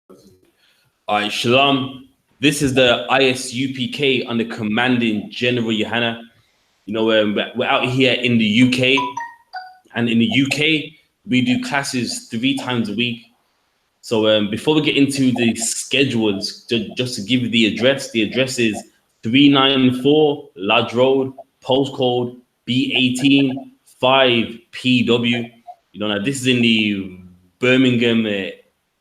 All right, Shalom. This is the I.S.U.P.K under commanding General Yohanna. We're out here in the UK, and in the UK, we do classes 3 times a week. So before we get into the schedules, just to give you the address is 394 Lodge Road, postcode B18 5PW. Now this is in the Birmingham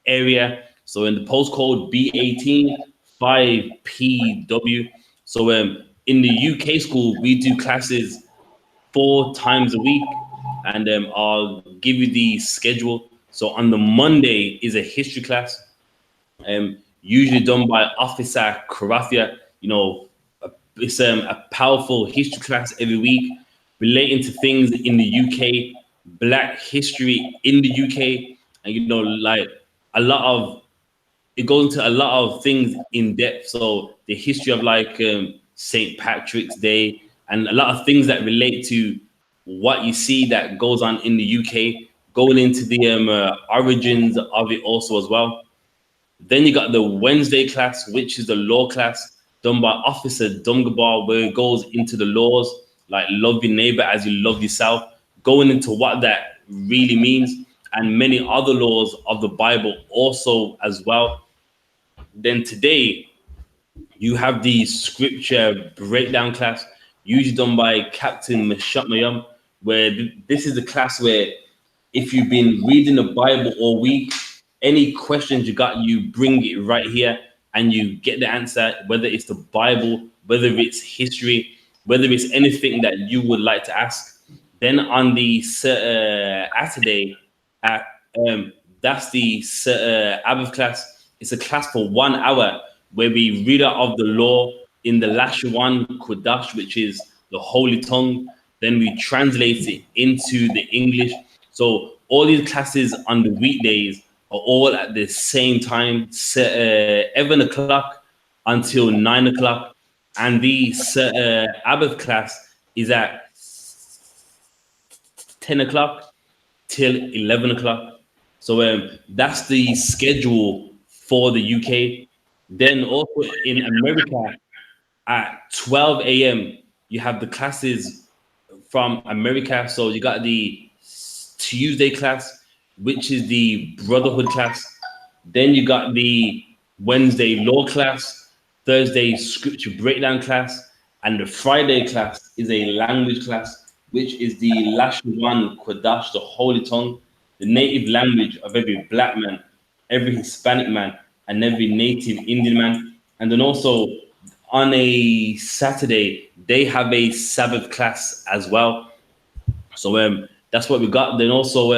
area. So in the postcode B18 5PW. So in the UK school, we do classes 4 times a week, and I'll give you the schedule. So on the Monday is a history class, usually done by Officer Karathia. It's a powerful history class every week relating to things in the UK, Black history in the UK, and like a lot of it goes into a lot of things in depth. So the history of like St. Patrick's Day and a lot of things that relate to what you see that goes on in the UK, going into the origins of it also as well. Then you got the Wednesday class, which is the law class done by Officer Dungabar, where it goes into the laws like love your neighbor as you love yourself, going into what that really means, and many other laws of the Bible also as well. Then today you have the scripture breakdown class, usually done by Captain Meshatmayam, where this is the class where if you've been reading the Bible all week, any questions you got, you bring it right here and you get the answer, whether it's the Bible, whether it's history, whether it's anything that you would like to ask. Then on the Saturday, at, that's the Sabbath class. It's a class for 1 hour where we read out of the law in the Lashon Kodash, which is the holy tongue. Then we translate it into the English. So all these classes on the weekdays are all at the same time, 11 o'clock until 9 o'clock. And the Sabbath class is at 10 o'clock till 11 o'clock. So that's the schedule for the UK. Then also in America at 12 a.m., you have the classes from America. So you got the Tuesday class, which is the Brotherhood class. Then you got the Wednesday law class, Thursday scripture breakdown class, and the Friday class is a language class, which is the Lashon Kodash, the holy tongue, the native language of every black man, every Hispanic man, and every native Indian man. And then also on a Saturday, they have a Sabbath class as well. So that's what we got. Then also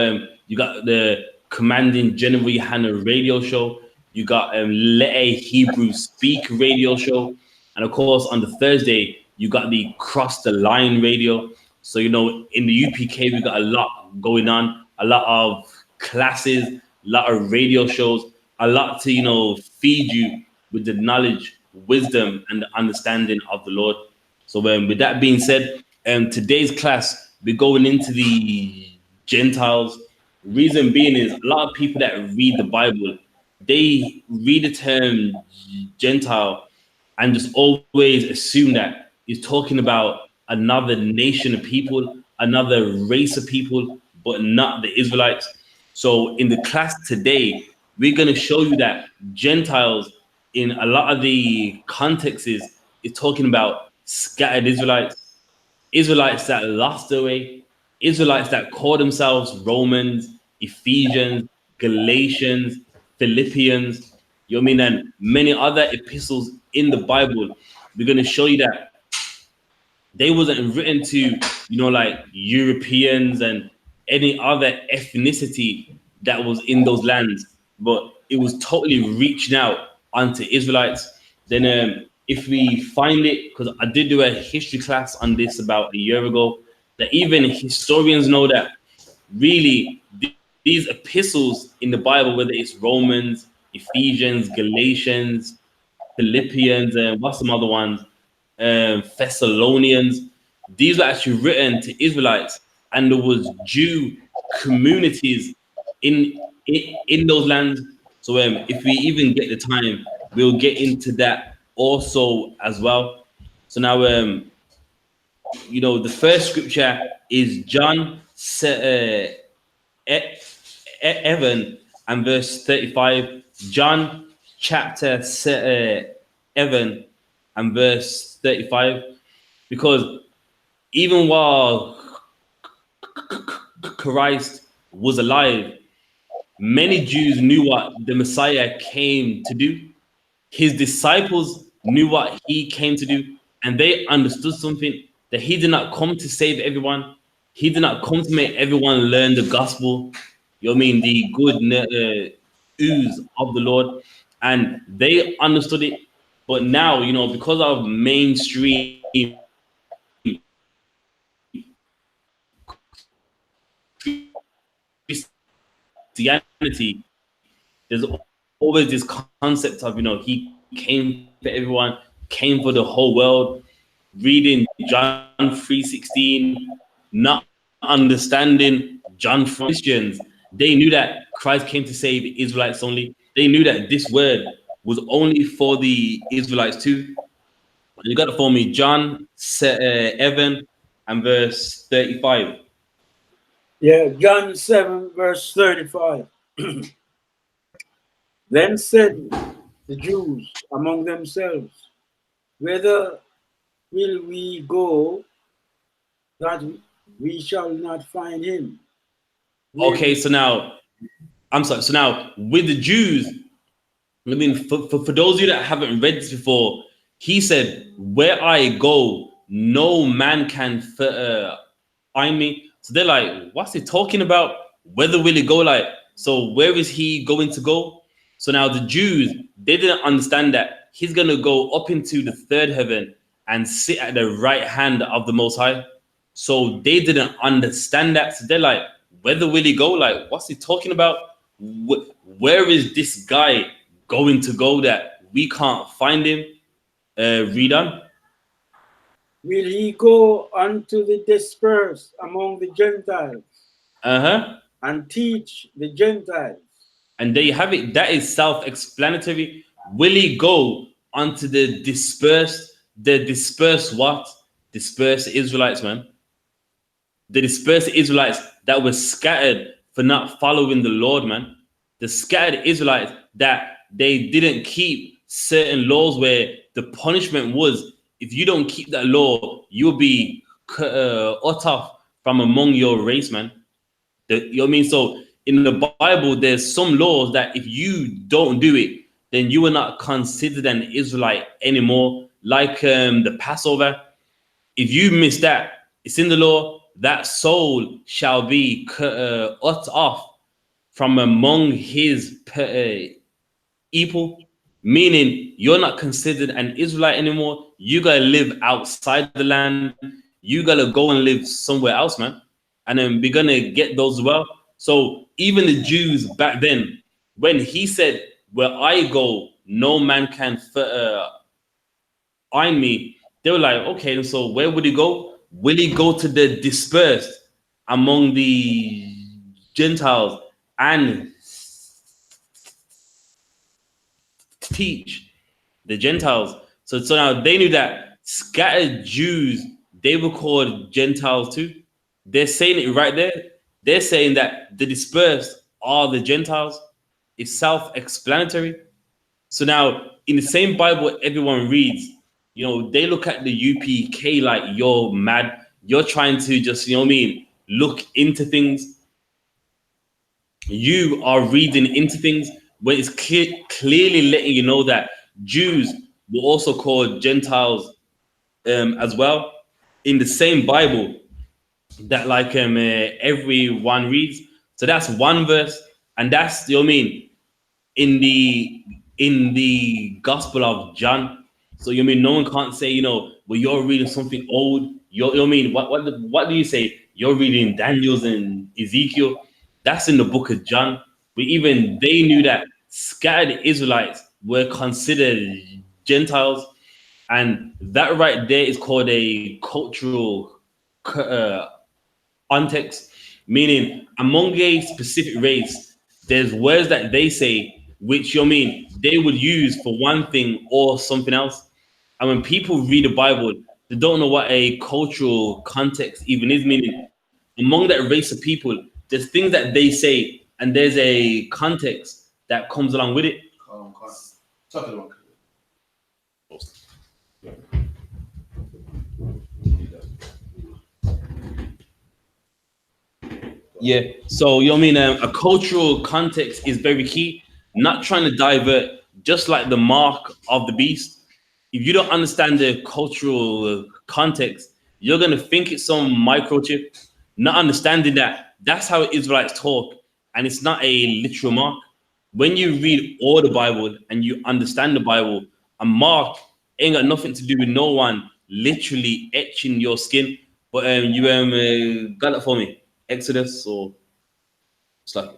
you got the Commanding General Yohanna radio show. You got Let a Hebrew Speak radio show. And of course, on the Thursday, you got the Cross the Line radio. So, in the UPK, we got a lot going on, a lot of classes, a lot of radio shows, a lot to, feed you with the knowledge, wisdom, and the understanding of the Lord. So with that being said, today's class, we're going into the Gentiles. Reason being is a lot of people that read the Bible, they read the term Gentile and just always assume that he's talking about another nation of people, another race of people, but not the Israelites. So in the class today, we're going to show you that Gentiles in a lot of the contexts is talking about scattered Israelites, Israelites that lost their way, Israelites that call themselves Romans, Ephesians, Galatians, Philippians, and many other epistles in the Bible. We're going to show you that they wasn't written to, like Europeans and any other ethnicity that was in those lands, but it was totally reaching out onto Israelites. Then if we find it, because I did do a history class on this about a year ago, that even historians know that really these epistles in the Bible, whether it's Romans, Ephesians, Galatians, Philippians, and what's some other ones, Thessalonians, these were actually written to Israelites, and there was Jew communities in those lands. So if we even get the time, we'll get into that also as well. So now the first scripture is John E- 11 and verse 35. John chapter 11 and verse 35. Because even while Christ was alive, many Jews knew what the Messiah came to do. His disciples knew what he came to do, and they understood something, that he did not come to save everyone. He did not come to make everyone learn the gospel. You know what I mean? The good news of the Lord. And they understood it. But now, because of mainstream Christianity, there's always this concept of, he came for everyone, came for the whole world. Reading John 3:16, not understanding John from Christians, they knew that Christ came to save Israelites only. They knew that this word was only for the Israelites too. You got it for me, John 7 and verse 35. Yeah, John 7, verse 35. Then said the Jews among themselves, whither will we go that we shall not find him? Okay, Will so now, I'm sorry. So now, with the Jews, I mean, for those of you that haven't read this before, he said, "Where I go, no man can find me." So they're like, "What's he talking about? Whether will he go?" Like, so where is he going to go? So now the Jews, they didn't understand that he's gonna go up into the third heaven and sit at the right hand of the Most High. So they didn't understand that. So they're like, "Whether will he go? Like, what's he talking about? Where is this guy going to go that we can't find him?" Read on. he go unto the dispersed among the Gentiles Uh huh. and teach the Gentiles? And there you have it. That is self-explanatory. Will he go unto the dispersed? The dispersed what? Dispersed Israelites, man. The dispersed Israelites that were scattered for not following the Lord, man. The scattered Israelites that they didn't keep certain laws where the punishment was, if you don't keep that law, you'll be cut off from among your race, man. You know what I mean? So in the Bible, there's some laws that if you don't do it, then you are not considered an Israelite anymore. Like the Passover, if you miss that, it's in the law, that soul shall be cut off from among his people, meaning you're not considered an Israelite anymore. You gotta live outside the land. You gotta go and live somewhere else, man. And then we're gonna get those as well. So even the Jews back then, when he said, "Where I go, no man can find me," they were like, "Okay, so where would he go? Will he go to the dispersed among the Gentiles and teach the Gentiles?" So now they knew that scattered Jews, they were called Gentiles too. They're saying it right there. They're saying that the dispersed are the Gentiles. It's self-explanatory. So now in the same Bible everyone reads, they look at the UPK like you're mad. You're trying to just, what I mean, look into things. You are reading into things when it's clearly letting you know that Jews were also called Gentiles as well in the same Bible that like everyone reads. So that's one verse, and that's, what I mean, in the Gospel of John. So you mean no one can't say, well, you're reading something old. You mean what do you say? You're reading Daniel's and Ezekiel. That's in the book of John. But even they knew that scattered Israelites were considered Gentiles, and that right there is called a cultural uh, context, meaning among a specific race, there's words that they say which you know what I mean they would use for one thing or something else. And when people read the Bible, they don't know what a cultural context even is, meaning among that race of people, there's things that they say, and there's a context that comes along with it. Yeah, so you know what I mean. A cultural context is very key. Not trying to divert, just like the mark of the beast. If you don't understand the cultural context, you're gonna think it's some microchip. Not understanding that that's how Israelites talk, and it's not a literal mark. When you read all the Bible and you understand the Bible, a mark ain't got nothing to do with no one literally etching your skin. But you got it for me. Exodus or it's like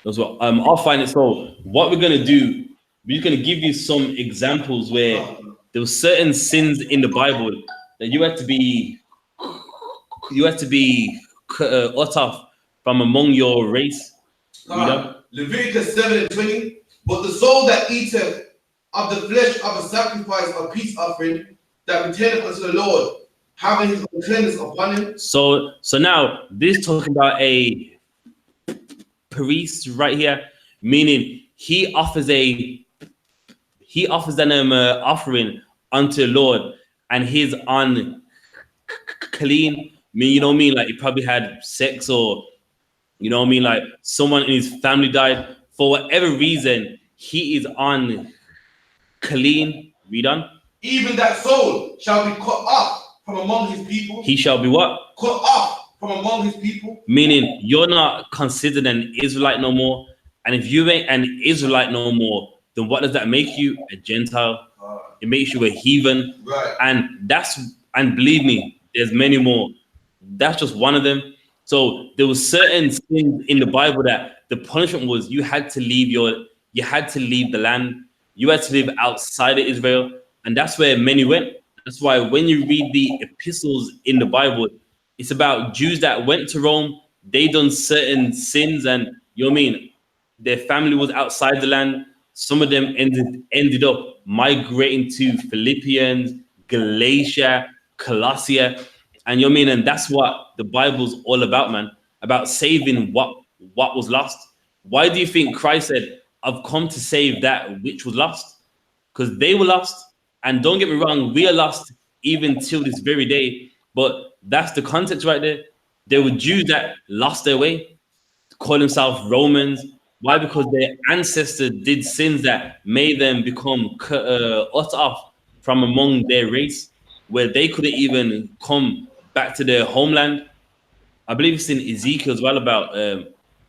as well. I'll find it. So what we're gonna do, we're gonna give you some examples where there were certain sins in the Bible that you had to be cut off from among your race. Leviticus 7:20. But the soul that eateth of the flesh of a sacrifice of peace offering that returneth unto the Lord, having his uncleanness upon him. So now this talking about a priest right here, meaning he offers an offering unto the Lord, and he's unclean. You know what I mean? Like he probably had sex, or you know what I mean, like someone in his family died. For whatever reason, he is unclean. Read on. Even that soul shall be cut off from among his people. He shall be what? Cut off from among his people. Meaning you're not considered an Israelite no more. And if you ain't an Israelite no more, then what does that make you? A Gentile. It makes you a heathen. Right. And believe me, there's many more. That's just one of them. So there was certain things in the Bible that the punishment was you had to leave the land. You had to live outside of Israel. And that's where many went. That's why when you read the epistles in the Bible, it's about Jews that went to Rome. They done certain sins, and you know what I mean, their family was outside the land. Some of them ended up migrating to Philippians, Galatia, Colossia, and you know what I mean. And that's what the Bible's all about, man. About saving what was lost. Why do you think Christ said, "I've come to save that which was lost"? Because they were lost. And don't get me wrong, we are lost even till this very day. But that's the context right there. There were Jews that lost their way, call themselves Romans. Why? Because their ancestors did sins that made them become cut off from among their race, where they couldn't even come back to their homeland. I believe it's in Ezekiel as well about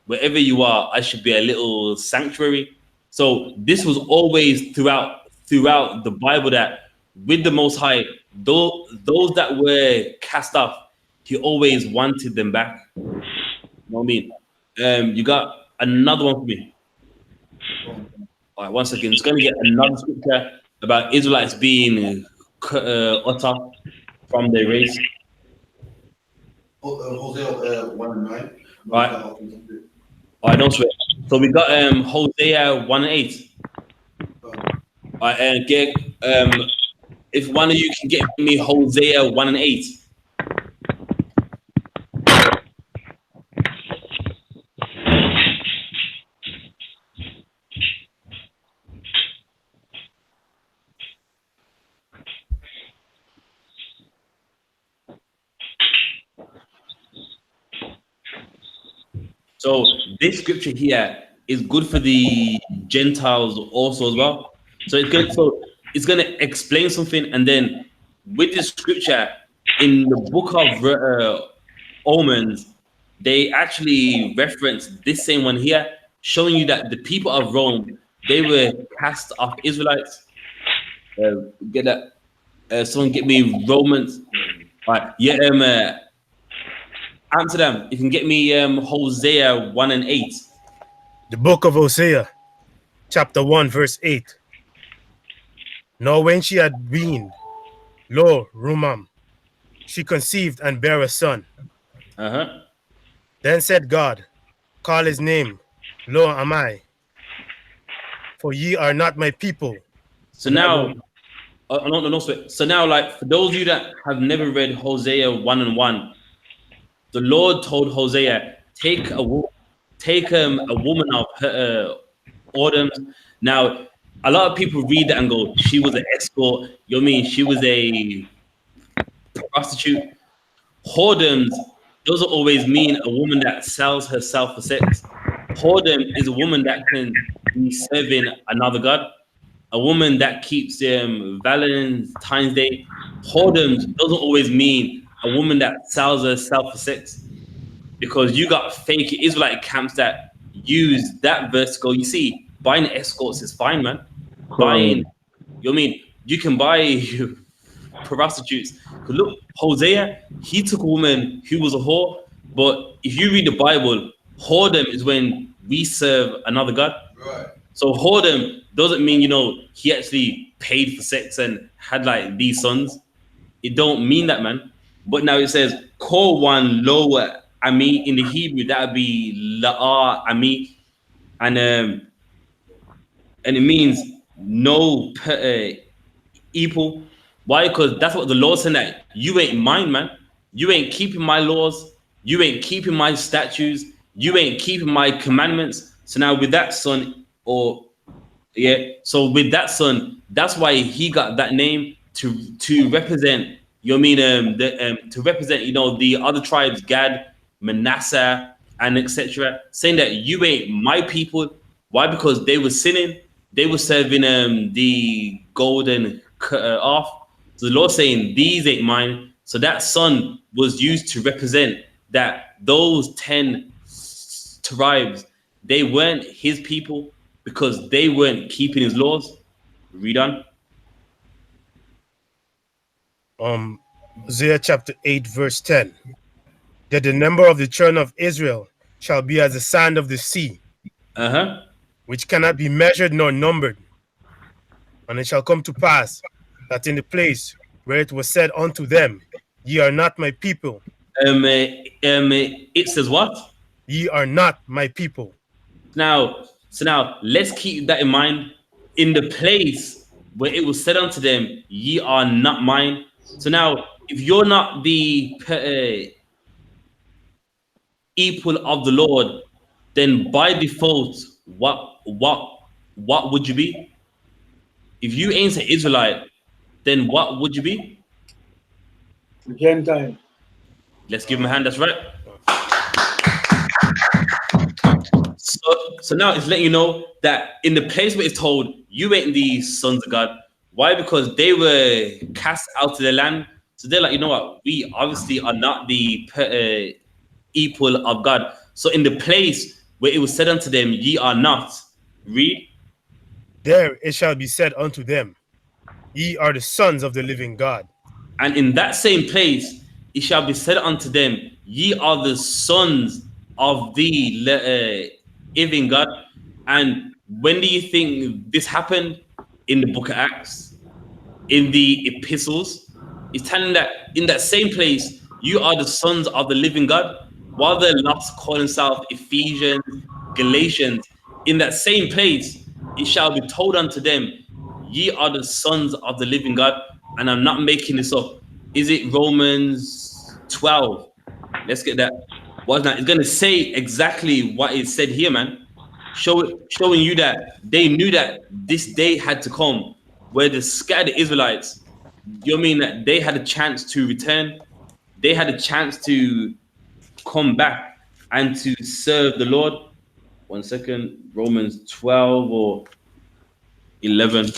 wherever you are, I should be a little sanctuary. So this was always throughout the Bible that with the Most High, those that were cast off, he always wanted them back. You know what I mean? You got another one for me. All right, one second. Just going to get another scripture about Israelites being cut off from their race. Hosea 1:9. Right. All right, don't sweat. So we got Hosea 1:8. All right, and get if one of you can get me Hosea 1:8. So this scripture here is good for the Gentiles also as well. So it's gonna explain something, and then with this scripture in the book of Omens, they actually reference this same one here, showing you that the people of Rome, they were cast off Israelites. Get that? Someone get me Romans. All right, yeah. Amsterdam, you can get me Hosea 1:8. The book of Hosea, chapter 1, verse 8. Now when she had weaned, lo, Rumam, she conceived and bare a son. Uh-huh. Then said God, call his name, Lo am I, for ye are not my people. So now, no, so now, like, for those of you that have never read Hosea 1 and 1, the Lord told Hosea, take a woman of her orders. Now, a lot of people read that and go, she was an escort. You know what I mean? She was a prostitute. Whoredoms doesn't always mean a woman that sells herself for sex. Whoredom is a woman that can be serving another god, a woman that keeps Valentine's Day. Whoredoms doesn't always mean a woman that sells herself for sex, because you got fake Israelite camps that use that verse to go, you see, buying escorts is fine, man. Buying, you know what I mean? You can buy prostitutes. Because look, Hosea, he took a woman who was a whore. But if you read the Bible, whoredom is when we serve another God. Right. So whoredom doesn't mean, he actually paid for sex and had like these sons. It don't mean that, man. But now it says, call one lower ami. In the Hebrew, that would be la'ar ami. And it means no equal. Why? Because that's what the Lord said, that you ain't mine, man. You ain't keeping my laws. You ain't keeping my statutes. You ain't keeping my commandments. So now with that son, so with that son, that's why he got that name to represent. You know what I mean? To represent, the other tribes, Gad, Manasseh, and etc. Saying that you ain't my people. Why? Because they were sinning. They were serving the golden calf. So the Lord saying, these ain't mine. So that son was used to represent that those 10 tribes, they weren't his people because they weren't keeping his laws. Read on. Hosea chapter 8, verse 10. That the number of the children of Israel shall be as the sand of the sea, Uh-huh. which cannot be measured nor numbered. And it shall come to pass that in the place where it was said unto them, ye are not my people. It says what? Ye are not my people. So now let's keep that in mind. In the place where it was said unto them, ye are not mine. So now, if you're not the people of the Lord, then by default, what would you be? If you ain't an Israelite, then what would you be? Gentile. Let's give him a hand. That's right. So now it's letting you know that in the place where it's told, you ain't the sons of God. Why? Because they were cast out of the land. So they're like, you know what? We obviously are not the equal of God. So in the place where it was said unto them, ye are not. Read. There it shall be said unto them, ye are the sons of the living God. And in that same place, it shall be said unto them, ye are the sons of the living God. And when do you think this happened? In the book of Acts, in the epistles. It's telling that in that same place, you are the sons of the living God. While they're lost, calling themselves Ephesians, Galatians, in that same place, it shall be told unto them, ye are the sons of the living God. And I'm not making this up. Is it Romans 12? Let's get that. What's that? It's going to say exactly what it said here, man. Showing you that they knew that this day had to come where the scattered Israelites, you know what I mean, that they had a chance to return. They had a chance to come back and to serve the Lord. 1 second. Romans 12 or 11.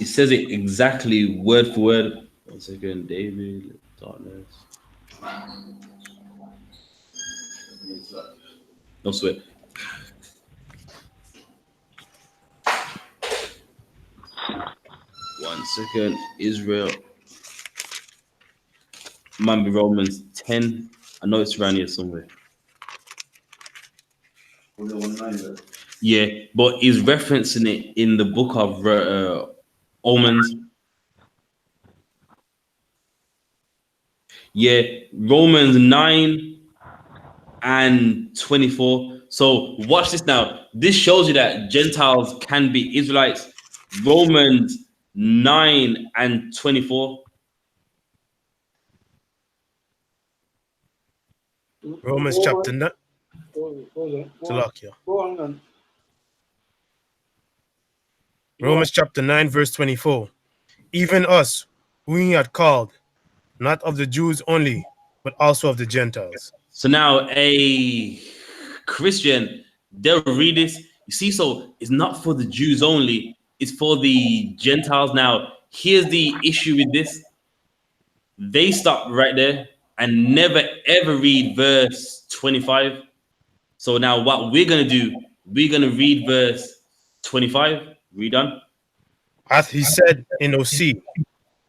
It says it exactly word for word. 1 second. David, darkness. No sweat. Second Israel. Might be Romans 10. I know it's around here somewhere. Yeah, but he's referencing it in the book of Romans. Yeah, Romans 9 and 24. So watch this now. This shows you that Gentiles can be Israelites. Romans 9 and 24. Romans chapter 9. Go on. Romans chapter 9, verse 24. Even us, whom he had called, not of the Jews only, but also of the Gentiles. So now a Christian, they'll read this. You see, so it's not for the Jews only, it's for the Gentiles. Now, here's the issue with this. They stop right there and never ever read verse 25. So now what we're gonna do, we're gonna read verse 25. Read on. As he said in OC.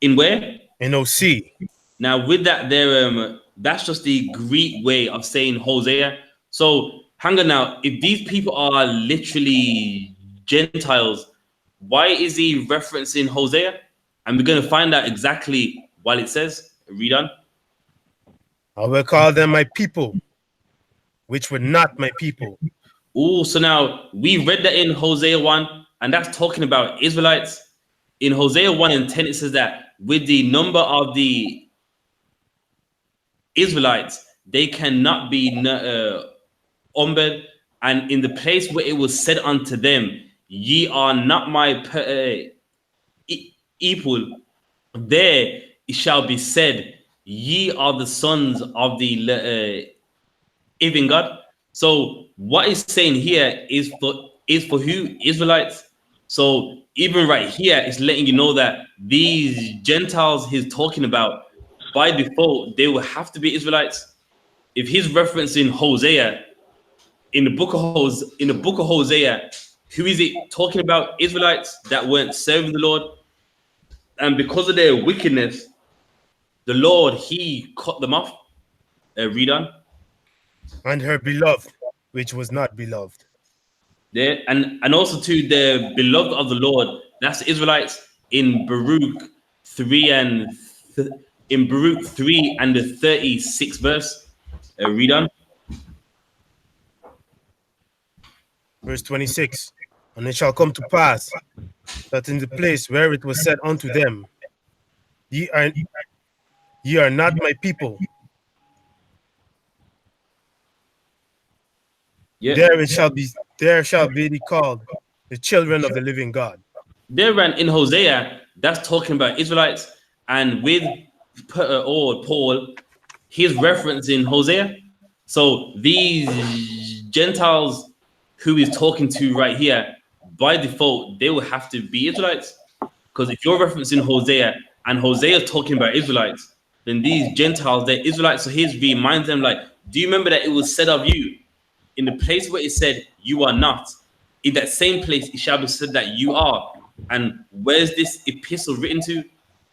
In where? In OC. Now with that there, that's just the Greek way of saying Hosea. So hang on now, if these people are literally Gentiles, why is he referencing Hosea? And we're gonna find out exactly what it says. Read on. I will call them my people, which were not my people. Oh, so now we read that in Hosea 1, and that's talking about Israelites. In Hosea 1 and 10, it says that with the number of the Israelites, they cannot be numbered. And in the place where it was said unto them, ye are not my people, there it shall be said, ye are the sons of the living God. So what it's saying here is for who? Israelites. So even right here, it's letting you know that these Gentiles he's talking about, by default, they will have to be Israelites. If he's referencing Hosea, in the book of Hosea, who is it talking about? Israelites that weren't serving the Lord. And because of their wickedness, the Lord, he cut them off. Read on. And her beloved, which was not beloved. There and also to the beloved of the Lord, that's the Israelites in Baruch 3 and the 36th verse. Read on. Verse 26. And it shall come to pass that in the place where it was said unto them, ye are not my people. Yeah. There shall be called the children of the living God. There and in Hosea, that's talking about Israelites, and with Paul, he's referencing Hosea. So these Gentiles who he's talking to right here, by default, they will have to be Israelites. Because if you're referencing Hosea and Hosea is talking about Israelites, then these Gentiles, they're Israelites. So he reminds them, like, do you remember that it was said of you? In the place where it said you are not, in that same place it shall be said that you are. And where's this epistle written to?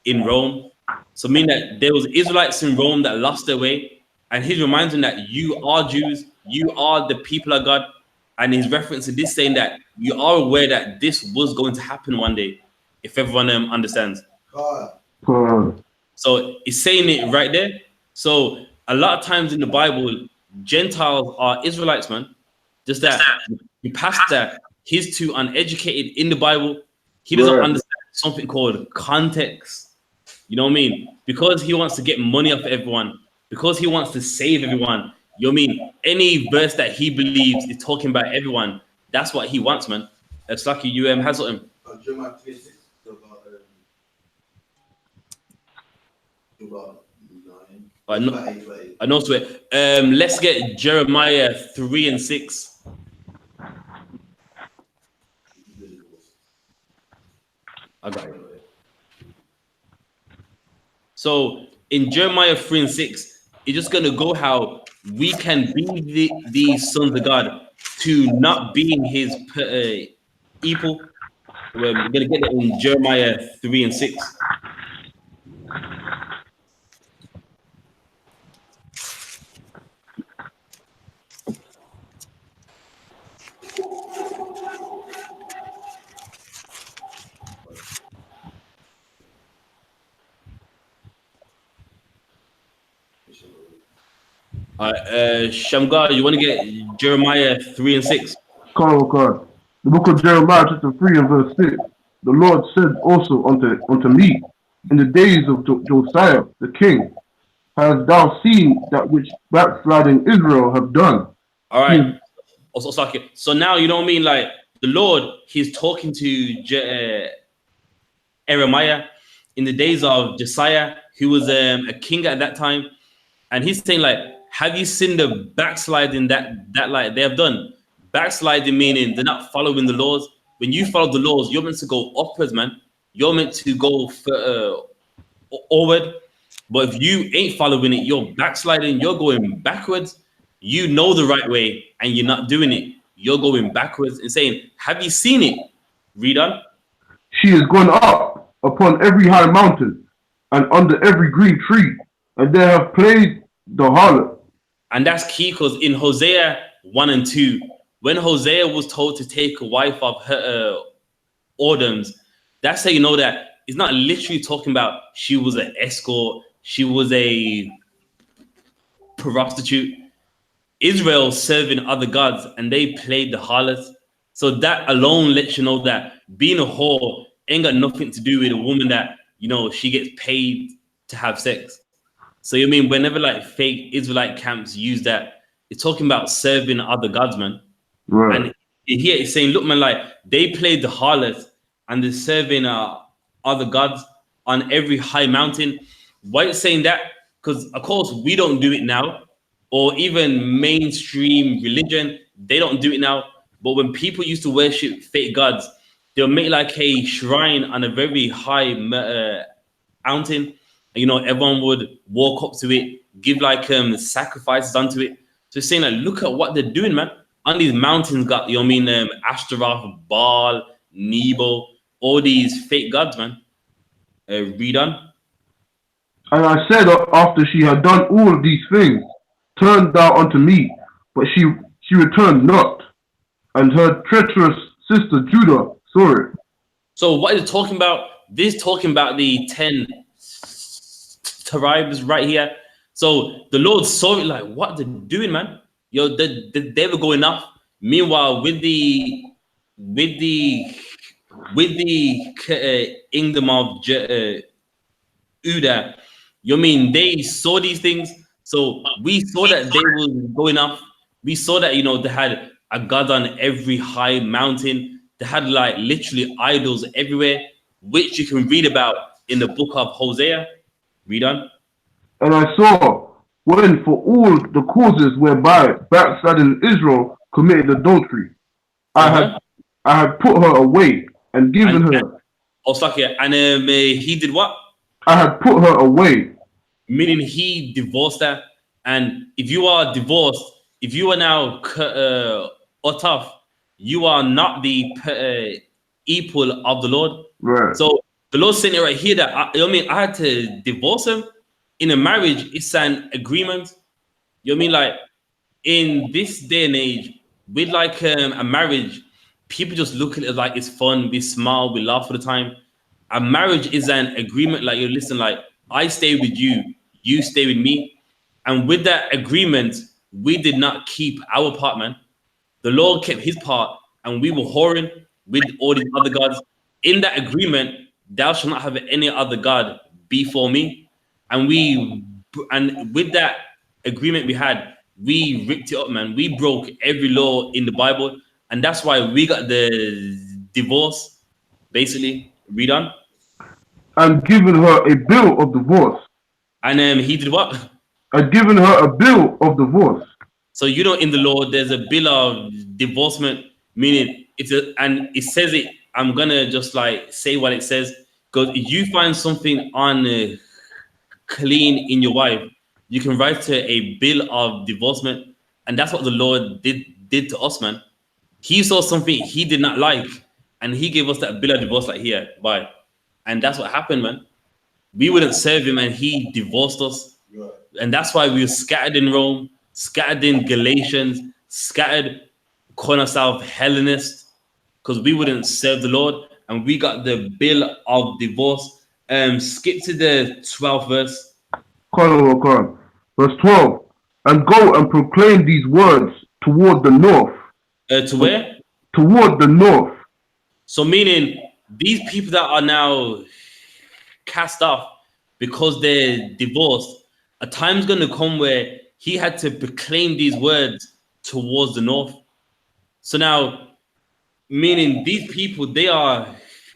In Rome. So meaning that there was Israelites in Rome that lost their way, and he's reminding them that you are Jews, you are the people of God, and he's referencing this, saying that you are aware that this was going to happen one day, if everyone understands. So it's saying it right there. So a lot of times in the Bible, Gentiles are Israelites, man. Just that the pastor, he's too uneducated in the Bible. He doesn't understand something called context. You know what I mean? Because he wants to get money off everyone, because he wants to save everyone. You know what I mean? Any verse that he believes is talking about everyone, that's what he wants, man. It's like you has something. I know. So let's get Jeremiah 3 and 6. I got it. So in Jeremiah 3 and 6, it's just gonna go how we can be the sons of God to not being his people. We're gonna get that in Jeremiah 3 and 6. Shamgar, you want to get Jeremiah 3 and 6? God. The book of Jeremiah, chapter 3 and verse 6. The Lord said also unto me, in the days of Josiah the king, hast thou seen that which backsliding Israel have done? All right. So now you know what I mean? Like the Lord, he's talking to Jeremiah in the days of Josiah, who was a king at that time, and he's saying like, have you seen the backsliding that like they have done? Backsliding meaning they're not following the laws. When you follow the laws, you're meant to go upwards, man. You're meant to go forward. But if you ain't following it, you're backsliding. You're going backwards. You know the right way, and you're not doing it. You're going backwards and saying, "Have you seen it?" Read on. She is gone up upon every high mountain and under every green tree, and they have played the harlot. And that's key because in Hosea 1 and 2, when Hosea was told to take a wife of her Ordams, that's how you know that it's not literally talking about she was an escort, she was a prostitute. Israel serving other gods and they played the harlot. So that alone lets you know that being a whore ain't got nothing to do with a woman that, you know, she gets paid to have sex. So you mean whenever like fake Israelite camps use that, it's talking about serving other gods, man. Right. And here it's saying, look, man, like they played the harlot and they're serving other gods on every high mountain. Why it's saying that? Because of course we don't do it now, or even mainstream religion, they don't do it now. But when people used to worship fake gods, they'll make like a shrine on a very high mountain. You know, everyone would walk up to it, give like sacrifices unto it. So it's saying like, look at what they're doing, man. On these mountains got, you know what I mean, Ashtaroth, Baal, Nebo, all these fake gods, man. Read on. And I said after she had done all these things, turn thou unto me, but she returned not, and her treacherous sister Judah saw it. So what is it talking about? This is talking about the 10 tribes right here. So the Lord saw it like, what they're doing, man. Yo, they were going off. Meanwhile, with the kingdom of Judah, you mean they saw these things? So we saw that they were going off. We saw that, you know, they had a god on every high mountain. They had like literally idols everywhere, which you can read about in the book of Hosea. Read on. And I saw when for all the causes whereby backsliding Israel committed adultery, I had put her away and given her. Oh, stuck here. And he did what? I had put her away. Meaning he divorced her. And if you are divorced, if you are now cut off, you are not the equal of the Lord. Right. So the Lord saying it right here that I had to divorce him. In a marriage, it's an agreement. You know what I mean? Like in this day and age, with like a marriage, people just look at it like it's fun. We smile, we laugh all the time. A marriage is an agreement. Like you listen, like I stay with you, you stay with me, and with that agreement, we did not keep our part, man. The Lord kept his part, and we were whoring with all these other gods. In that agreement, thou shalt not have any other god before me. And with that agreement we had, we ripped it up, man. We broke every law in the Bible, and that's why we got the divorce. Basically, read on. And given her a bill of divorce. And he did what? And given her a bill of divorce. So you know, in the law, there's a bill of divorcement, meaning and it says it. I'm gonna just like say what it says, because if you find something on clean in your wife, you can write to a bill of divorcement, and that's what the Lord did to us, man. He saw something he did not like, and he gave us that bill of divorce like here, bye. And that's what happened, man. We wouldn't serve him, and he divorced us. Right. And that's why we were scattered in Rome, scattered in Galatians, scattered, calling ourselves Hellenists, because we wouldn't serve the Lord, and we got the bill of divorce. Skip to the 12th verse. Verse 12. And go and proclaim these words toward the north. To where? Toward the north. So meaning these people that are now cast off because they're divorced, a time's going to come where he had to proclaim these words towards the north. So now, meaning these people, they are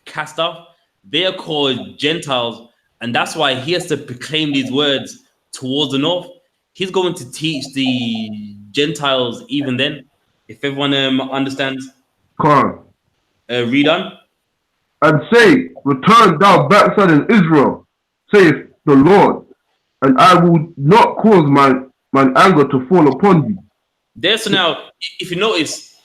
cast off, they are called Gentiles, and that's why he has to proclaim these words towards the north. He's going to teach the Gentiles even then, if everyone understands. Read on. And say, return thou backsliding Israel, saith the Lord, and I will not cause mine anger to fall upon you. So now, if you notice,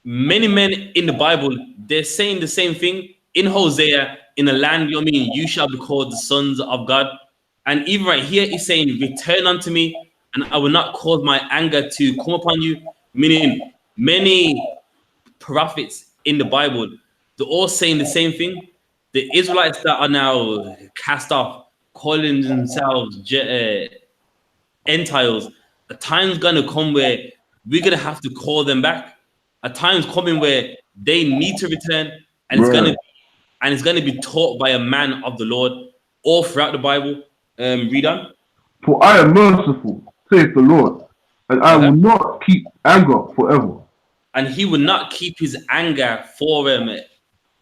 many men in the Bible, they're saying the same thing. In Hosea, in the land, you know what I mean, you shall be called the sons of God. And even right here, he's saying, return unto me, and I will not cause my anger to come upon you. Meaning, many prophets in the Bible, they're all saying the same thing. The Israelites that are now cast off, calling themselves Gentiles, a time's gonna come where we're gonna have to call them back. A time's coming where they need to return, and it's gonna be taught by a man of the Lord all throughout the Bible. Read on. For I am merciful, saith the Lord, and I will not keep anger forever. And he will not keep his anger for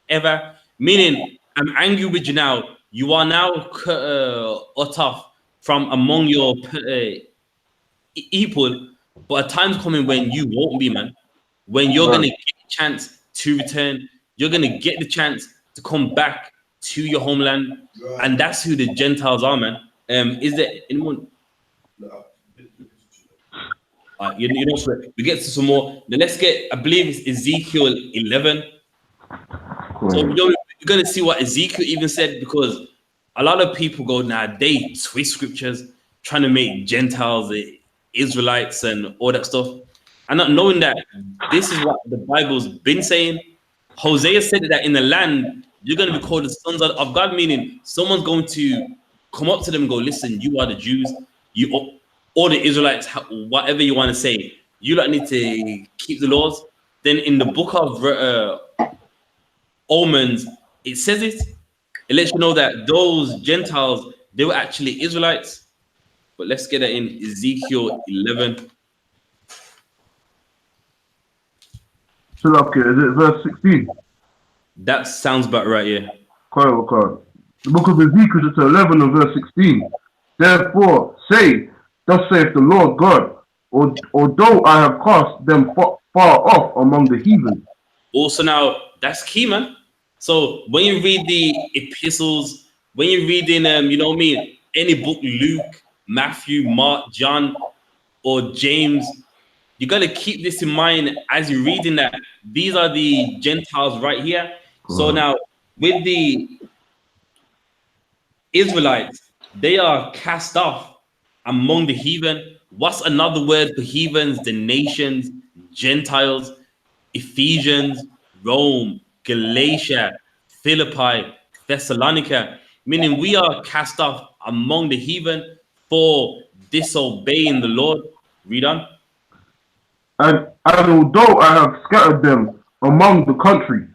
ever. Meaning, I'm angry with you now. You are now cut off from among your people. But a time's coming when you won't be, man. When you're going to get a chance to return. You're going to get the chance to come back to your homeland. Right. And that's who the Gentiles are, man. Is there anyone? You know, so we get to some more. Then let's get, I believe it's Ezekiel 11. So we're going to see what Ezekiel even said, because a lot of people go, they twist scriptures, trying to make Gentiles the Israelites and all that stuff. And not knowing that this is what the Bible's been saying. Hosea said that in the land, you're going to be called the sons of God, meaning someone's going to come up to them and go, listen, you are the Jews, or the Israelites, whatever you want to say, you don't need to keep the laws. Then in the book of Omens, it says it. It lets you know that those Gentiles, they were actually Israelites. But let's get that in Ezekiel 11. SHALAM, is it verse 16? That sounds about right, yeah. Okay. The book of Ezekiel, chapter 11 and verse 16. Therefore, say, thus saith the Lord God, although I have cast them far off among the heathen. Also, now that's key, man. So when you read the epistles, when you're reading, you know what I mean, any book, Luke, Matthew, Mark, John, or James, you got to keep this in mind as you're reading that these are the Gentiles right here. So now with the Israelites, they are cast off among the heathen. What's another word for heathens? The nations, Gentiles, Ephesians, Rome, Galatia, Philippi, Thessalonica, meaning we are cast off among the heathen for disobeying the Lord. Read on. And although I have scattered them among the country,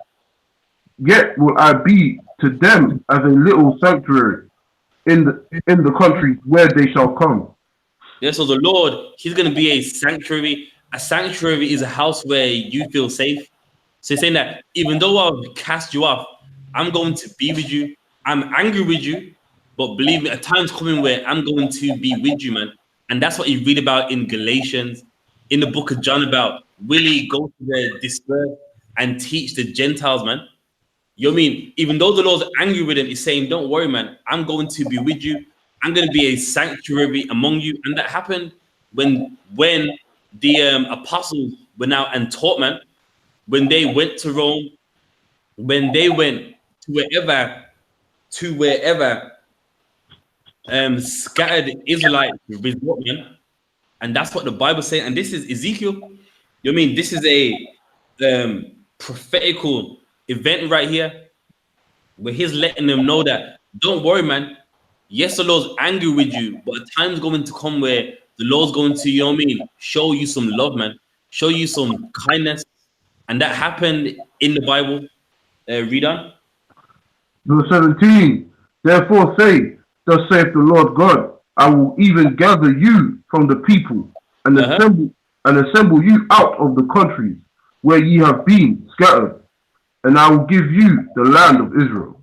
yet will I be to them as a little sanctuary in the country where they shall come. Yeah, so the Lord, he's going to be a sanctuary. A sanctuary is a house where you feel safe. So he's saying that even though I've cast you off, I'm going to be with you. I'm angry with you, but believe me, a time's coming where I'm going to be with you, man. And that's what you read about in Galatians, in the book of John, about will he go to the dispersed and teach the Gentiles, man. You know what I mean? Even though the Lord's angry with him, he's saying, don't worry, man. I'm going to be with you. I'm going to be a sanctuary among you. And that happened when the apostles were now and taught, man. When they went to Rome, when they went to wherever scattered Israelites resort, man. And that's what the Bible says. And this is Ezekiel. You know what I mean? This is a prophetical event right here where he's letting them know that don't worry, man. Yes, the Lord's angry with you, but a time's going to come where the Lord's going to, you know what I mean, show you some love, man, show you some kindness. And that happened in the Bible. Read on. Verse 17. Therefore say, thus saith the Lord God, I will even gather you from the people and assemble you out of the countries where ye have been scattered, and I will give you the land of Israel.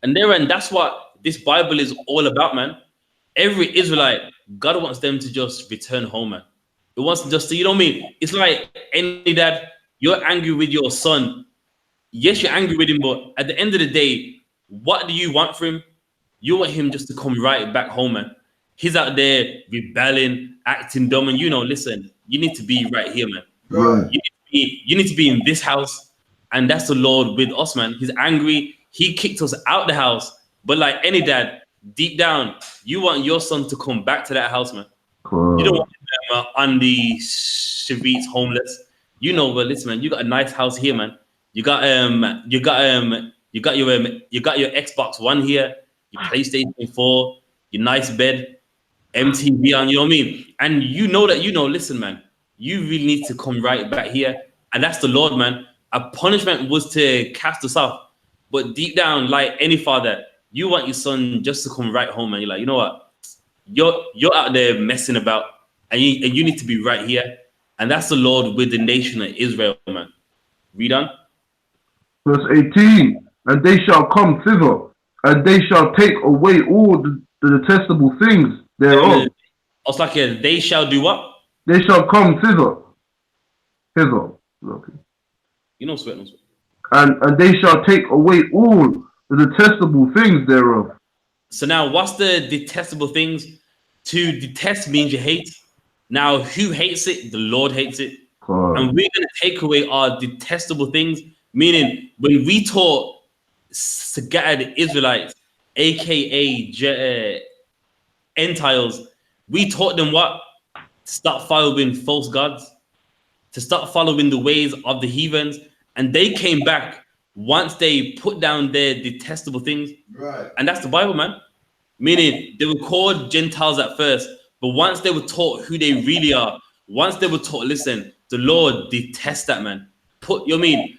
And that's what this Bible is all about, man. Every Israelite, God wants them to just return home, man. It wants to just, you know what I mean? It's like any dad, you're angry with your son. Yes, you're angry with him, but at the end of the day, what do you want from him? You want him just to come right back home, man. He's out there rebelling, acting dumb, and listen, you need to be right here, man. Right. You need to be in this house, and that's the Lord with us, man. He's angry. He kicked us out the house, but like any dad, deep down, you want your son to come back to that house, man. You don't want them on the streets, homeless. But listen, man, you got a nice house here, man. You got your Xbox One here, your PlayStation 4, your nice bed, MTV on, you know what I mean? And listen, man, you really need to come right back here. And that's the Lord, man. A punishment was to cast us off. But deep down, like any father, you want your son just to come right home, and you're like, you know what? You're out there messing about, and you need to be right here. And that's the Lord with the nation of Israel, man. Read on. Verse 18. And they shall come thither, and they shall take away all the detestable things thereof. It's like they shall do what? They shall come thither. Hither. Okay. Sweat. And they shall take away all the detestable things thereof. So now, what's the detestable things? To detest means you hate. Now, who hates it? The Lord hates it. And we're going to take away our detestable things. Meaning, when we taught scattered Israelites, aka Gentiles, we taught them what? To stop following false gods, to stop following the ways of the heathens. And they came back once they put down their detestable things. Right. And that's the Bible, man. Meaning they were called Gentiles at first, but once they were taught who they really are, once they were taught, listen, the Lord detests that, man.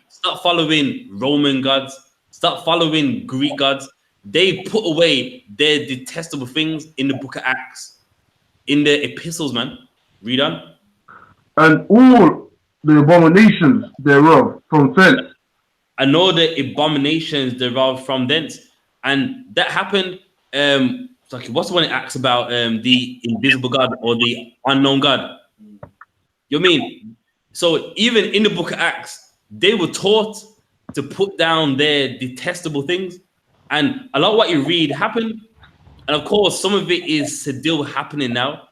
Stop following Roman gods, stop following Greek gods. They put away their detestable things in the book of Acts, in the epistles, man. Read on. And all the abominations thereof from thence. And all the abominations thereof from thence. And that happened. What's the one it asks about the invisible God or the unknown God? You know what I mean? So even in the book of Acts, they were taught to put down their detestable things. And a lot of what you read happened. And of course, some of it is still happening now.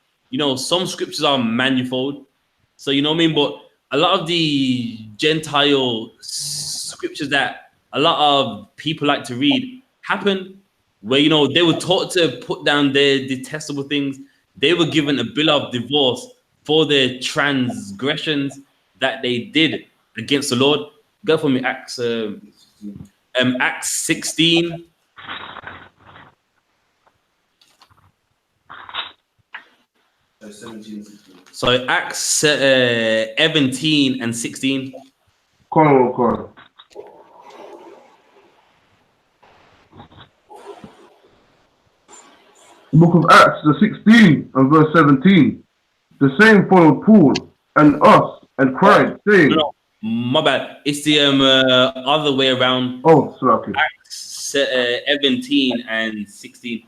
Some scriptures are manifold. So, you know what I mean? But a lot of the Gentile scriptures that a lot of people like to read happened where, they were taught to put down their detestable things. They were given a bill of divorce for their transgressions that they did against the Lord. Go for me, Acts 16. So Acts 17 and 16. Come on. The book of Acts, the 16 and verse 17. The same followed Paul and us and cried, saying, No, my bad. It's the other way around. Oh, sorry. Acts 17 and 16.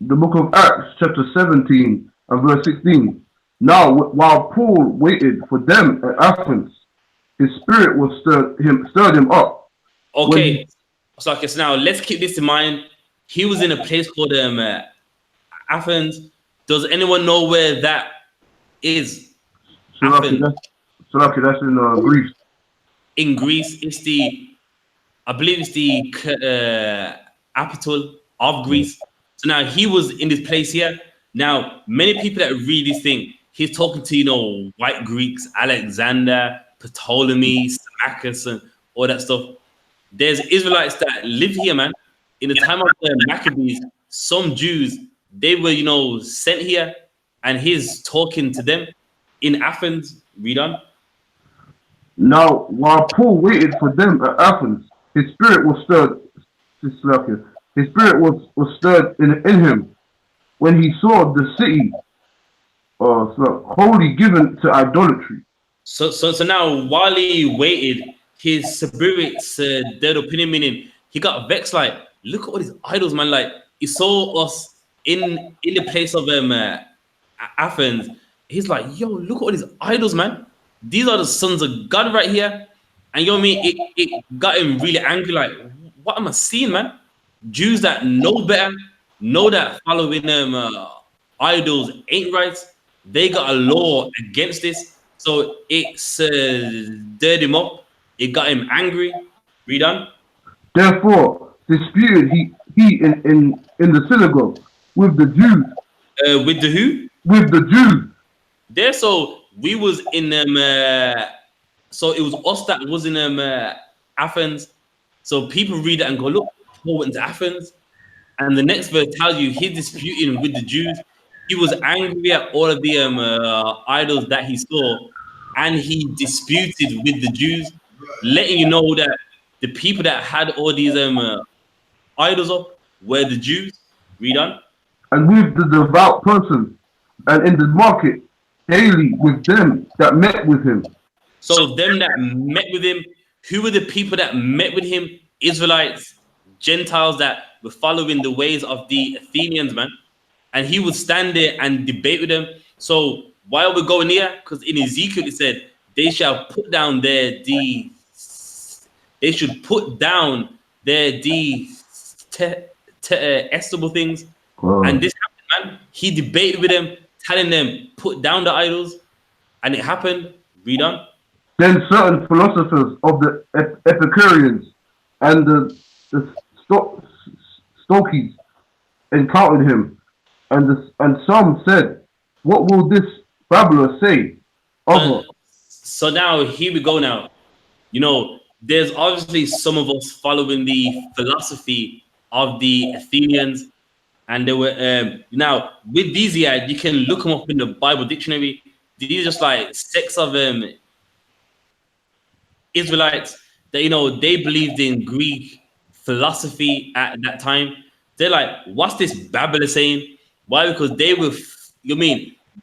The book of Acts, chapter 17 and verse 16. Now, while Paul waited for them at Athens, his spirit was stirred him up. Okay. So now let's keep this in mind. He was in a place called Athens. Does anyone know where that is? That's in Greece. In Greece, it's the I believe it's the capital of Greece. So now he was in this place here. Now, many people that read this thing, he's talking to, white Greeks, Alexander, Ptolemy, Symmachus, and all that stuff. There's Israelites that live here, man. In the time of the Maccabees, some Jews, they were, sent here, and he's talking to them in Athens. Read on. Now, while Paul waited for them at Athens, his spirit was stirred. His spirit was stirred in him when he saw the city wholly given to idolatry. So now, while he waited, his spirit stirred up in him, meaning he got vexed. Like, look at all these idols, man. Like, he saw us in the place of Athens. He's like, yo, look at all these idols, man. These are the sons of God right here. And you know what I mean? It got him really angry. Like, what am I seeing, man? Jews that know better, know that following them idols ain't right. They got a law against this. So it stirred him up. It got him angry. Read on. Therefore, disputed he in the synagogue with the Jews. With the who? With the Jews. There, so we was in so it was us that was in Athens. So people read it and go, look, Paul went to Athens. And the next verse tells you he's disputing with the Jews. He was angry at all of the idols that he saw, and he disputed with the Jews, letting you know that the people that had all these idols up were the Jews. Read on. And with the devout persons, and in the market daily with them that met with him. So them that met with him, who were the people that met with him? Israelites, Gentiles that were following the ways of the Athenians, man. And he would stand there and debate with them. So why are we going here? Because in Ezekiel it said, they shall put down they should put down their detestable things. And this happened, man. He debated with them, telling them, put down the idols. And it happened. Read on. Then certain philosophers of the Epicureans and the Stoics encountered him, and some said, what will this babbler say? So now here we go now. There's obviously some of us following the philosophy of the Athenians, and they were now with these here, you can look them up in the Bible dictionary. These are just like sects of Israelites that they believed in Greek philosophy at that time. They're like, what's this babbler saying? Why? Because they were,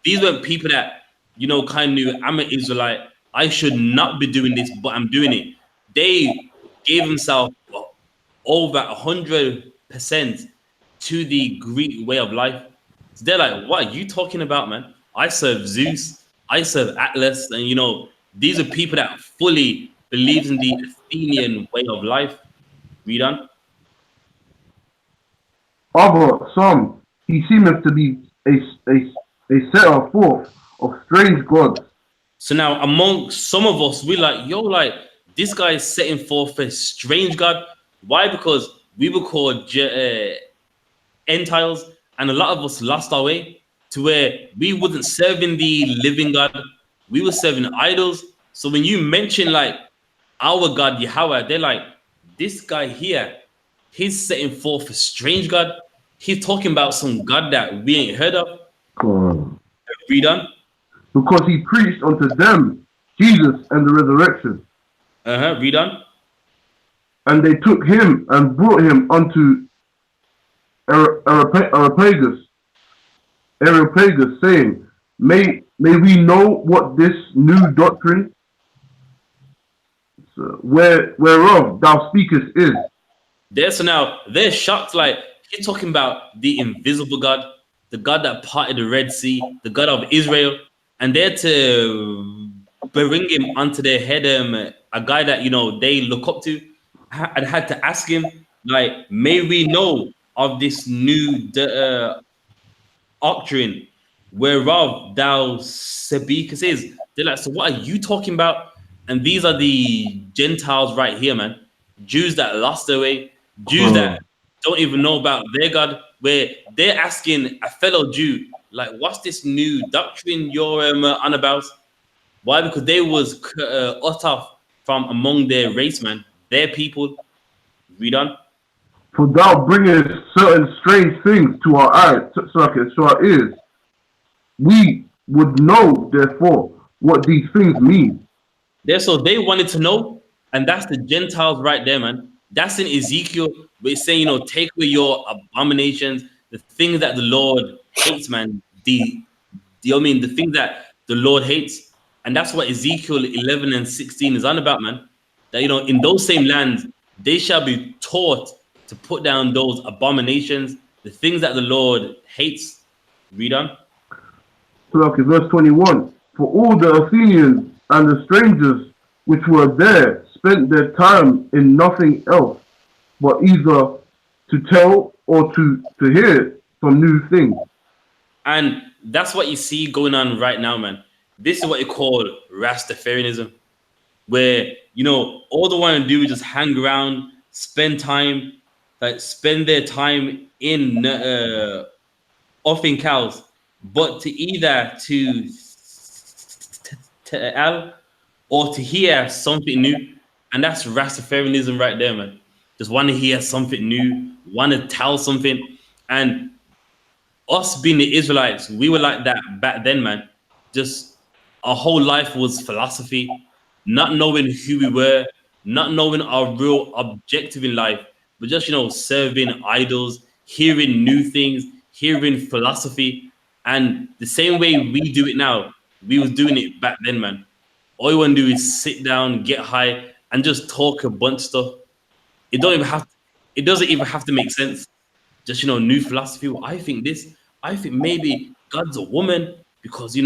these weren't people that kind of knew, I'm an Israelite, I should not be doing this, but I'm doing it. They gave themselves over 100% to the Greek way of life. So they're like, what are you talking about, man? I serve Zeus, I serve Atlas, and these are people that fully believe in the Athenian way of life. Read on. Some he seemeth to be a setter forth of strange gods. So now among some of us, we're like, yo, like this guy is setting forth a strange God. Why? Because we were called Gentiles, and a lot of us lost our way to where we wasn't serving the living God. We were serving idols. So when you mention like our God, Yahweh, they're like, this guy here, he's setting forth a strange God. He's talking about some God that we ain't heard of. Read on. Because he preached unto them Jesus and the resurrection. Read on. And they took him and brought him unto Areopagus, saying, May we know what this new doctrine whereof thou speakest is. So now they're shocked, like he's talking about the invisible God, the God that parted the Red Sea, the God of Israel, and they're to bring him onto their head, a guy that they look up to, and had to ask him, like, may we know of this new doctrine whereof thou speakest is. They're like, so what are you talking about? And these are the Gentiles right here, man. Jews that lost their way, Jews that don't even know about their God, where they're asking a fellow Jew, like, what's this new doctrine you're on about? Why? Because they was cut off from among their race, man, their people. Read on. For thou bringest certain strange things to our eyes, to our ears. We would know, therefore, what these things mean. There, so they wanted to know, and that's the Gentiles right there, man. That's in Ezekiel, where it's saying, take away your abominations, the things that the Lord hates, man. The things that the Lord hates, and that's what Ezekiel 11 and 16 is on about, man. That in those same lands, they shall be taught to put down those abominations, the things that the Lord hates. Read on. So, okay, verse 21. For all the Athenians and the strangers which were there spent their time in nothing else, but either to tell or to hear some new things. And that's what you see going on right now, man. This is what you call Rastafarianism, where all they want to do is just hang around, spend their time in offing cows, but to either to tell or to hear something new, and that's Rastafarianism right there, man. Just want to hear something new, want to tell something, and us being the Israelites, we were like that back then, man. Just our whole life was philosophy, not knowing who we were, not knowing our real objective in life, but just serving idols, hearing new things, hearing philosophy, and the same way we do it now, we was doing it back then, man. All you want to do is sit down, get high, and just talk a bunch of stuff. It doesn't even have to make sense. Just new philosophy. Well, I think this. I think maybe God's a woman because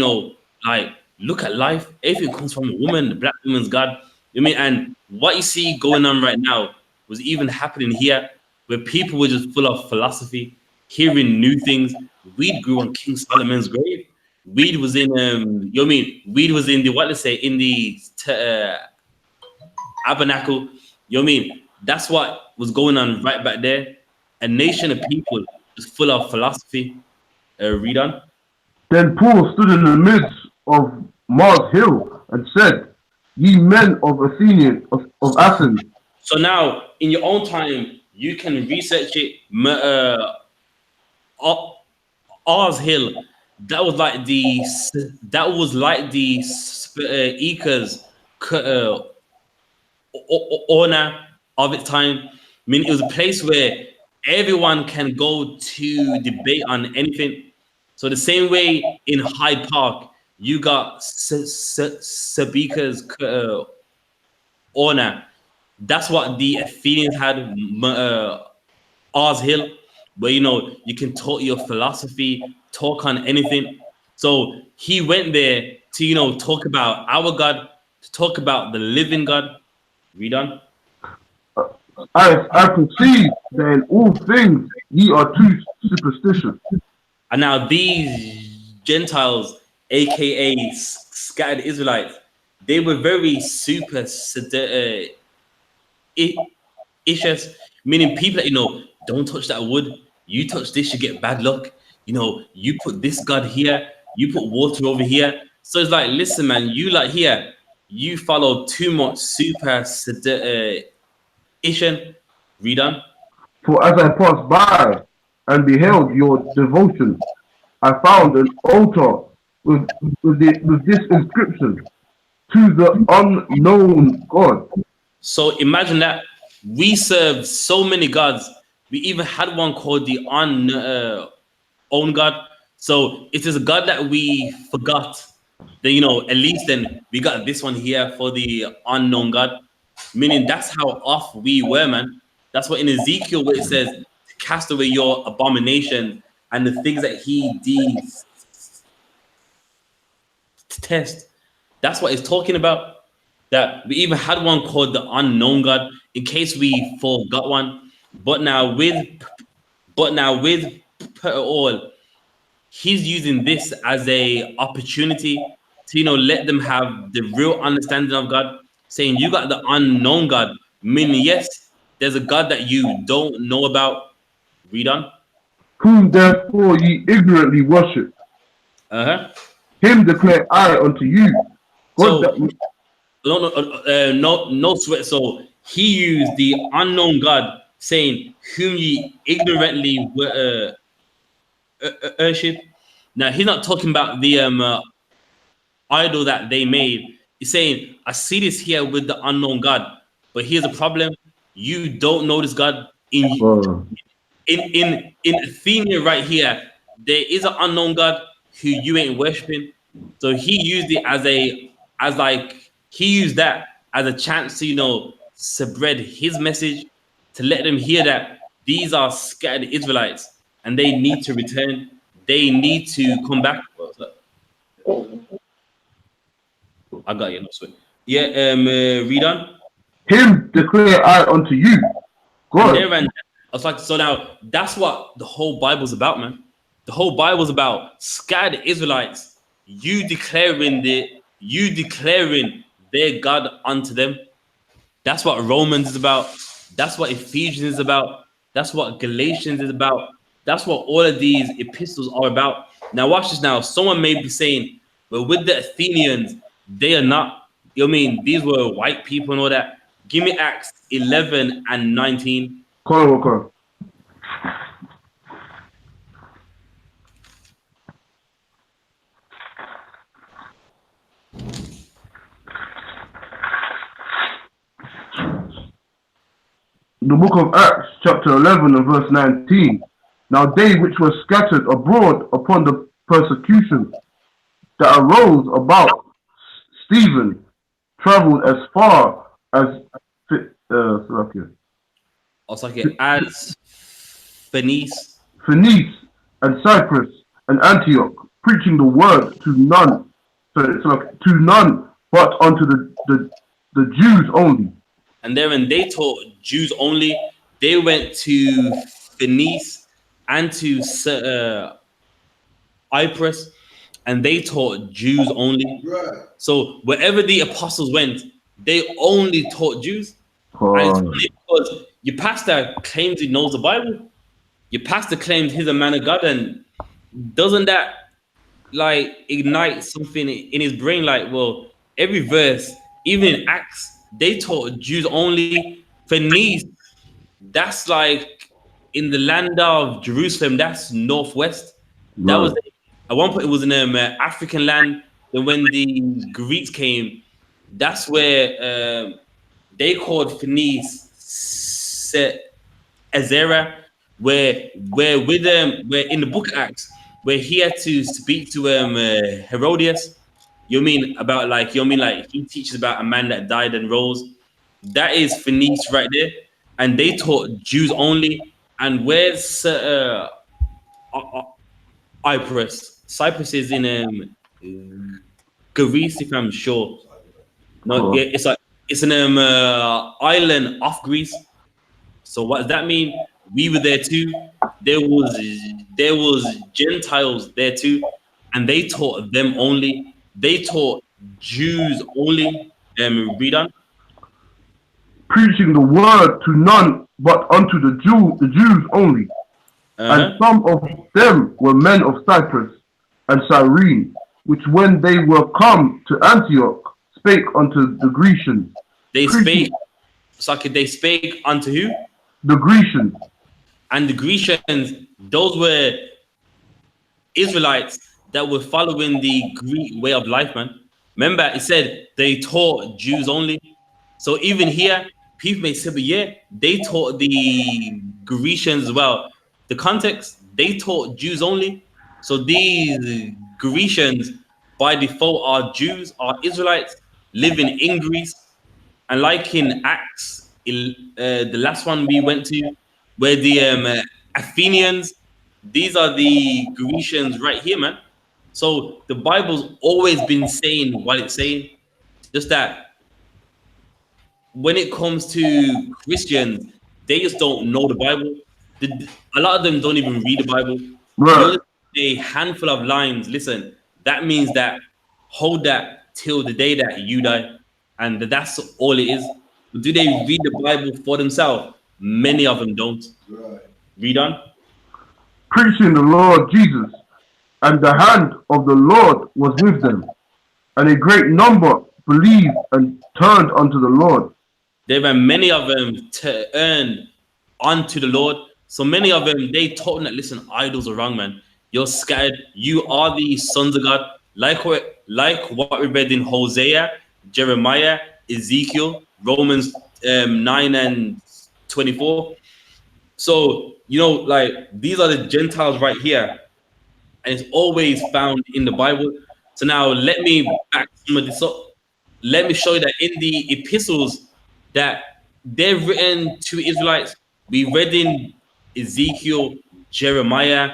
like, look at life. Everything comes from a woman. The black woman's God. And what you see going on right now was even happening here, where people were just full of philosophy, hearing new things. Weed grew on King Solomon's grave. Weed was in weed was in the tabernacle. That's what was going on right back there. A nation of people just full of philosophy. Read on. Then Paul stood in the midst of Mars Hill and said, Ye men of Athens. So now, in your own time, you can research it. Ars Hill. That was like the Ika's honor of its time. I mean, it was a place where everyone can go to debate on anything. So the same way in Hyde Park, you got Sabika's honor. That's what the Athenians had. Ars Hill, where you can talk your philosophy, talk on anything. So he went there to talk about our God, to talk about the living God. Read on. I perceive that in all things ye are too superstitious. And now these Gentiles, aka scattered Israelites, they were very superstitious, meaning people that don't touch that wood. You touch this, you get bad luck. You put this God here, you put water over here. So it's like, listen, man, you like here, you follow too much superstition. Read on. For as I passed by and beheld your devotion, I found an altar with this inscription, to the unknown God. So imagine that. We serve so many gods. We even had one called the unknown God. So it is a God that we forgot. Then at least then we got this one here for the unknown God. Meaning that's how off we were, man. That's what in Ezekiel where it says to cast away your abomination and the things that he detest. That's what it's talking about. That we even had one called the unknown God in case we forgot one. But now with all, he's using this as a opportunity to let them have the real understanding of God, saying you got the unknown God, meaning yes, there's a God that you don't know about. Read on. Whom therefore ye ignorantly worship, Uh-huh. him declare I unto you. God So that no sweat. So he used the unknown God, saying, "Whom ye ignorantly worship." Now he's not talking about the idol that they made. He's saying, "I see this here with the unknown God, but here's a problem: you don't know this God in Athenia right here. There is an unknown God who you ain't worshiping." So he used it as like he used that as a chance to spread his message, to let them hear that these are scattered Israelites and they need to return. They need to come back. What's that? I got you. No sweat. Yeah. Read on. him declare I unto you. And God. there and I was like, so now that's what the whole Bible's about, man. The whole Bible's about scattered Israelites. You declaring their God unto them. That's what Romans is about. That's what Ephesians is about. That's what Galatians is about. That's what all of these epistles are about. Now watch this now. Someone may be saying, well, with the Athenians, they are not, you know what I mean? These were white people and all that. Give me Acts 11 and 19. Okay. The book of Acts, chapter 11 and verse 19. Now they which were scattered abroad upon the persecution that arose about Stephen traveled as far as Also, as Phoenice. Phoenice and Cyprus and Antioch, preaching the word to none, to none but unto the Jews only. And then when they taught Jews only, they went to Phoenice and to Cyprus, and they taught Jews only. Right. So wherever the apostles went, they only taught Jews. And it's funny because your pastor claims he knows the Bible. Your pastor claims he's a man of God, and doesn't that like ignite something in his brain? Like, well, every verse, even in Acts, they taught Jews only. Phoenice, that's like in the land of Jerusalem, that's northwest. That was at one point it was in African land. Then when the Greeks came, that's where they called Phoenice Ezra, where with where in the book of Acts, where he had to speak to Herodias. You mean about like like he teaches about a man that died and rose. That is Phoenice right there, and they taught Jews only. And where's Cyprus? Cyprus is in Greece, if I'm sure. No, yeah, it's like it's an island off Greece. So what does that mean? We were there too. There was Gentiles there too, and they taught them only. They taught Jews only. Read on. Preaching the word to none but unto the Jews only. And some of them were men of Cyprus and Cyrene, which when they were come to Antioch, spake unto the Grecians. They spake. So they spake unto who? The Grecians. And the Grecians, those were Israelites that were following the Greek way of life, man. Remember, it said they taught Jews only. So even here, people may say, but yeah, they taught the Grecians as well. The context, they taught Jews only. So these Grecians, by default, are Jews, are Israelites living in Greece. And like in Acts, the last one we went to, where the Athenians, these are the Grecians right here, man. So the Bible's always been saying what it's saying. Just that when it comes to Christians, they just don't know the Bible. A lot of them don't even read the Bible. Right. A handful of lines. Listen, that means that hold that till the day that you die, and that's all it is. Do they read the Bible for themselves? many of them don't. Right. Read on. preaching the Lord Jesus, and the hand of the Lord was with them, and a great number believed and turned unto the Lord. There were many of them turned unto the Lord. So many of them, they told them that, listen, idols are wrong, man. You're scattered. You are the sons of God. Like what we read in Hosea, Jeremiah, Ezekiel, Romans 9 and 24. So, like, these are the Gentiles right here. And it's always found in the Bible. So now let me back some of this up. Let me show you that in the epistles that they're written to Israelites. We read in Ezekiel, Jeremiah,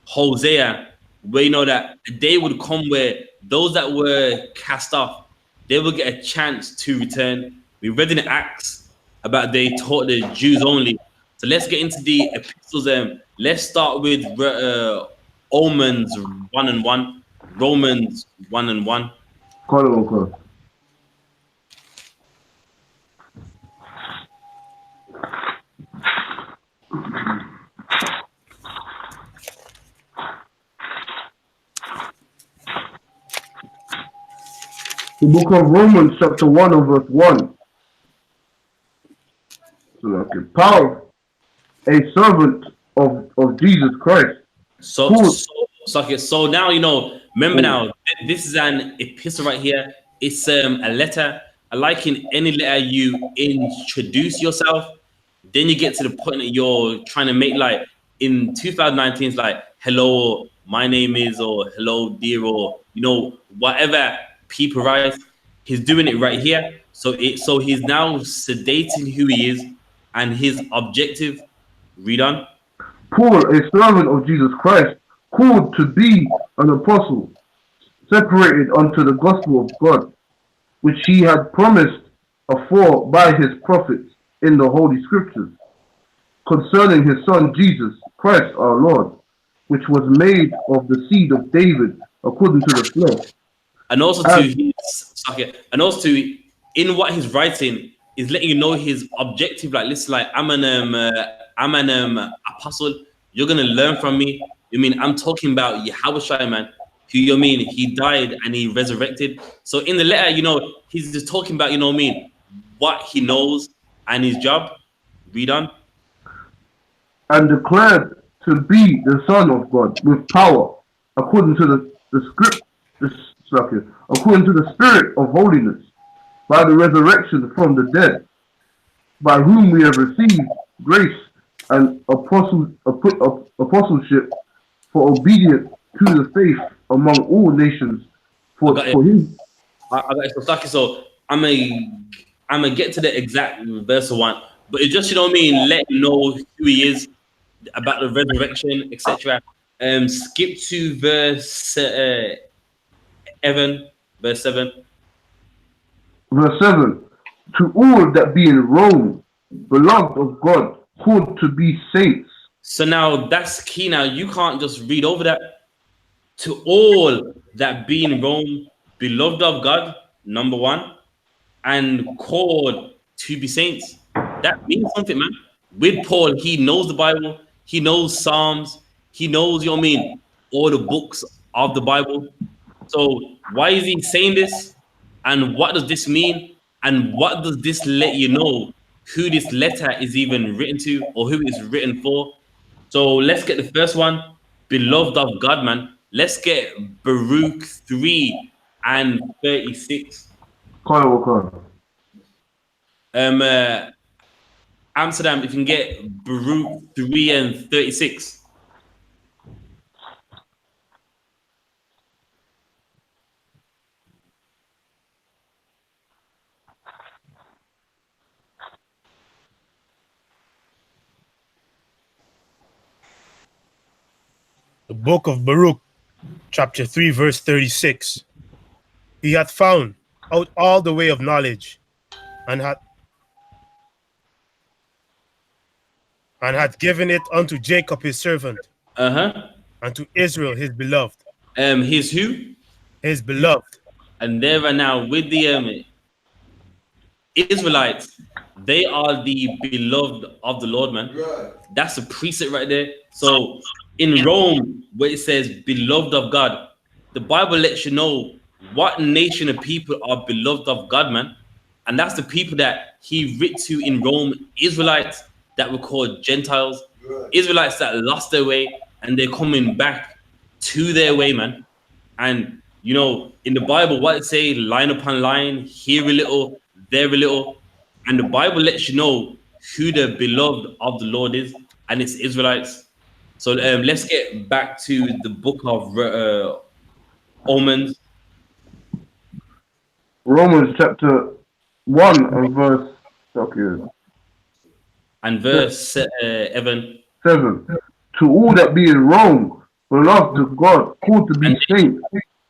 Hosea, where you know that a day would come where those that were cast off, they will get a chance to return. We read in Acts about they taught the Jews only. So let's get into the epistles. Let's start with Romans 1 and 1. Romans 1 and 1. Quote, the book of Romans, chapter 1 and verse 1. So, okay. Paul, a servant of Jesus Christ. So now remember now, this is an epistle right here. It's a letter. Like in any letter, you introduce yourself, then you get to the point that you're trying to make, like in 2019, it's like, hello, my name is, or hello, dear, or whatever people write. He's doing it right here. So he's now sedating who he is and his objective. Read on. Paul, a servant of Jesus Christ, called to be an apostle, separated unto the gospel of God, which he had promised afore by his prophets in the holy scriptures, concerning his son Jesus Christ our Lord, which was made of the seed of David according to the flesh. And also in what he's writing is letting you know his objective. Like, listen, like I'm an apostle. You're gonna learn from me. I'm talking about Yahweh, man. Who he died and he resurrected. So in the letter, he's just talking about what he knows and his job. Read on. And declared to be the Son of God with power, according to according to the Spirit of holiness, by the resurrection from the dead, by whom we have received grace and apostleship for obedience to the faith among all nations. For him. I got it. So I'm gonna get to the exact verse of one, but it's just let you know who he is, about the resurrection, etc. Skip to verse 7. Verse 7. Verse 7. To all that be in Rome, beloved of God, called to be saints. So now that's key. Now you can't just read over that. To all that be in Rome, beloved of God, number one, and called to be saints. That means something, man. With Paul, he knows the Bible, he knows Psalms, he knows, all the books of the Bible. So why is he saying this? And what does this mean? And what does this let you know who this letter is even written to, or who it's written for? So let's get the first one, beloved of God, man. Let's get Baruch 3 and 36. Amsterdam, if you can get Baruch 3 and 36. The book of Baruch, chapter 3, verse 36. He hath found out all the way of knowledge, and hath given it unto Jacob his servant, and to Israel his beloved. His who? His beloved. And there are now with the Israelites, they are the beloved of the Lord, man. Right. That's a precept right there. So in Rome, where it says beloved of God, the Bible lets you know what nation of people are beloved of God, man. And that's the people that he writ to in Rome, Israelites that were called Gentiles, Right. Israelites that lost their way and they're coming back to their way, man. And you know, in the Bible, what it say, line upon line, here a little, there a little. And the Bible lets you know who the beloved of the Lord is, and it's Israelites. So let's get back to the book of Romans Romans chapter 1 and verse okay, and verse Evan. 7. To all that be in Rome, beloved of God, called to be And saints.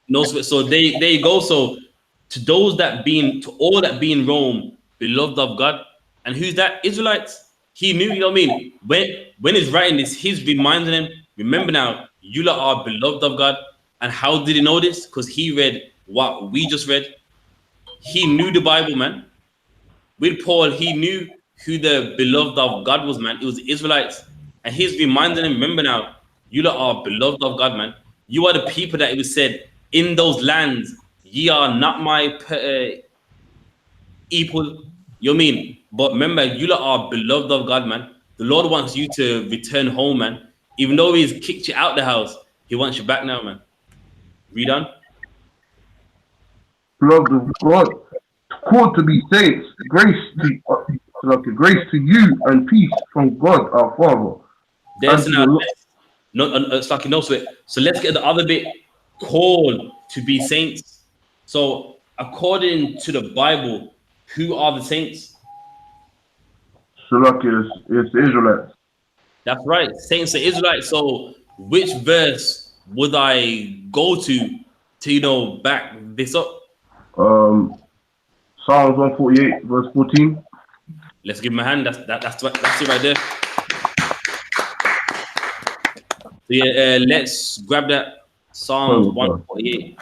no, so there you go. So to those that being, to all that be in Rome, beloved of God, and who's that? Israelites. He knew, you know what I mean? When he's writing this, he's reminding them, remember now, you lot are beloved of God. And how did he know this? Because he read what we just read. He knew the Bible, man. With Paul, he knew who the beloved of God was, man. It was the Israelites. And he's reminding them, remember now, you lot are beloved of God, man. You are the people that it was said, in those lands, ye are not my people. You know what I mean? But remember, you lot are beloved of God, man. The Lord wants you to return home, man. Even though he's kicked you out the house, he wants you back now, man. Read on. Beloved of God, called to be saints. Grace to you and peace from God our Father. There's And now, to no, it's like you know, so let's get the other bit, called to be saints. So according to the Bible, who are the saints? it's the Israelites. That's right, saints are Israelites. So which verse would I go to you know back this up? Psalms 148 verse 14. Let's give him a hand. That's it right there. So yeah, let's grab that Psalms 148.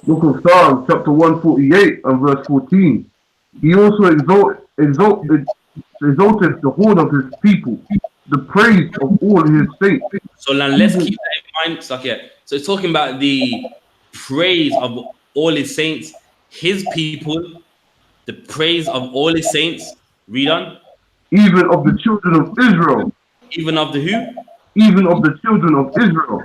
Book of Psalms chapter 148 and verse 14. He also exalted the horn of his people, the praise of all his saints. So now let's keep that in mind. So, okay, so it's talking about the praise of all his saints, his people, the praise of all his saints. Read on. Even of the children of Israel. Even of the who? Even of the children of Israel.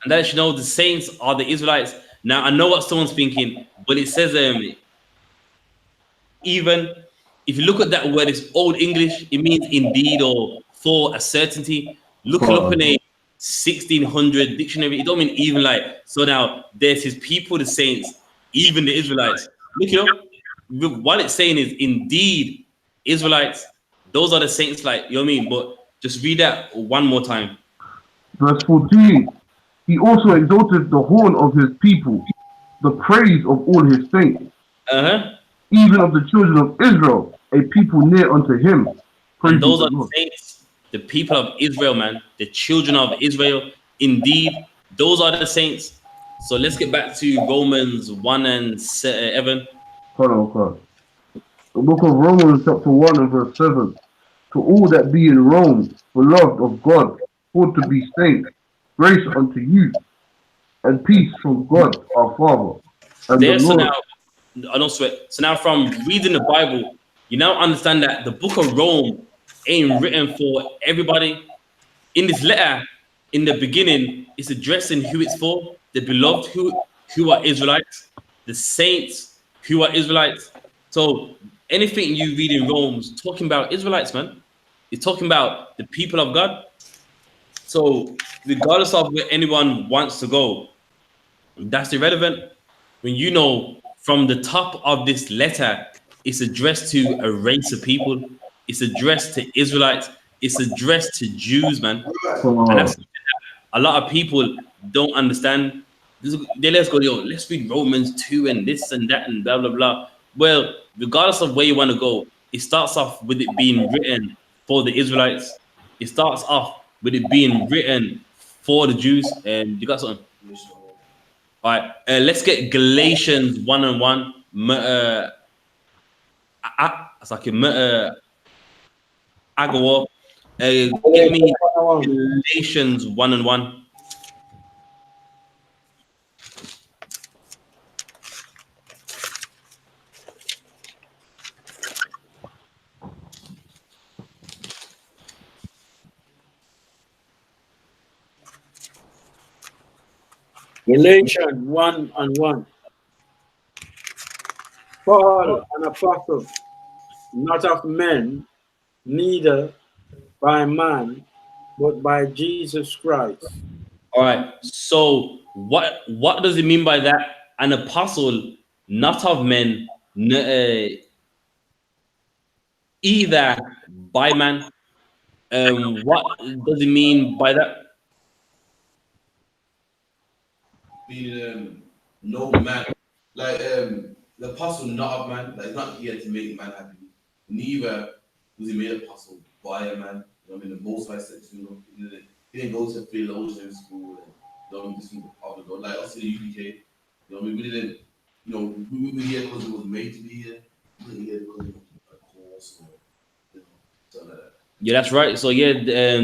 And that you know the saints are the Israelites. Now I know what someone's thinking, but it says even if you look at that word, it's old English, it means indeed or for a certainty. Look it up in a 1600 dictionary. It don't mean even like, so now there's his people, the saints, even the Israelites. Look it up. What it's saying is indeed Israelites, those are the saints, like, you know what I mean? But just read that one more time. Verse 14. He also exalted the horn of his people, the praise of all his saints. Even of the children of Israel, a people near unto him. And those are the saints, the people of Israel, man, the children of Israel. Indeed, those are the saints. So let's get back to Romans 1 and 7. Hold on. The book of Romans chapter 1 and verse 7. To all that be in Rome, beloved of God, called to be saints, grace unto you, and peace from God our Father. And there, the Lord. so now, I don't sweat. So now from reading the Bible, you now understand that the book of Rome ain't written for everybody. In this letter, in the beginning, it's addressing who it's for, the beloved who are Israelites, the saints who are Israelites. So anything you read in Rome's talking about Israelites, man. It's talking about the people of God. So regardless of where anyone wants to go, that's irrelevant. When you know from the top of this letter, it's addressed to a race of people. It's addressed to Israelites. It's addressed to Jews, man. And that's a lot of people don't understand. Let's go, let's read Romans 2 and this and that and blah, blah, blah. Well, regardless of where you want to go, it starts off with it being written for the Israelites. It starts off with it being written for the Jews. And you got something? All right, let's get Galatians 1 and 1. It's like Agawa. Get me Galatians 1 and 1. Galatians 1 and 1. Paul, an apostle, not of men, neither by man, but by Jesus Christ. All right. So what does it mean by that? An apostle, not of men, either by man. What does it mean by that? Meaning no man, like the apostle not of man, like not here to make man happy. Neither was he made apostle by a man. You know what I mean? The Most High said to him, he didn't go to theologian school and you know this from the God. Like us in the U.P.K. You know what I mean? We didn't, you know, we were here because it was made to be here. We were here because it was a course or you know, something like that. Yeah, that's right. So yeah,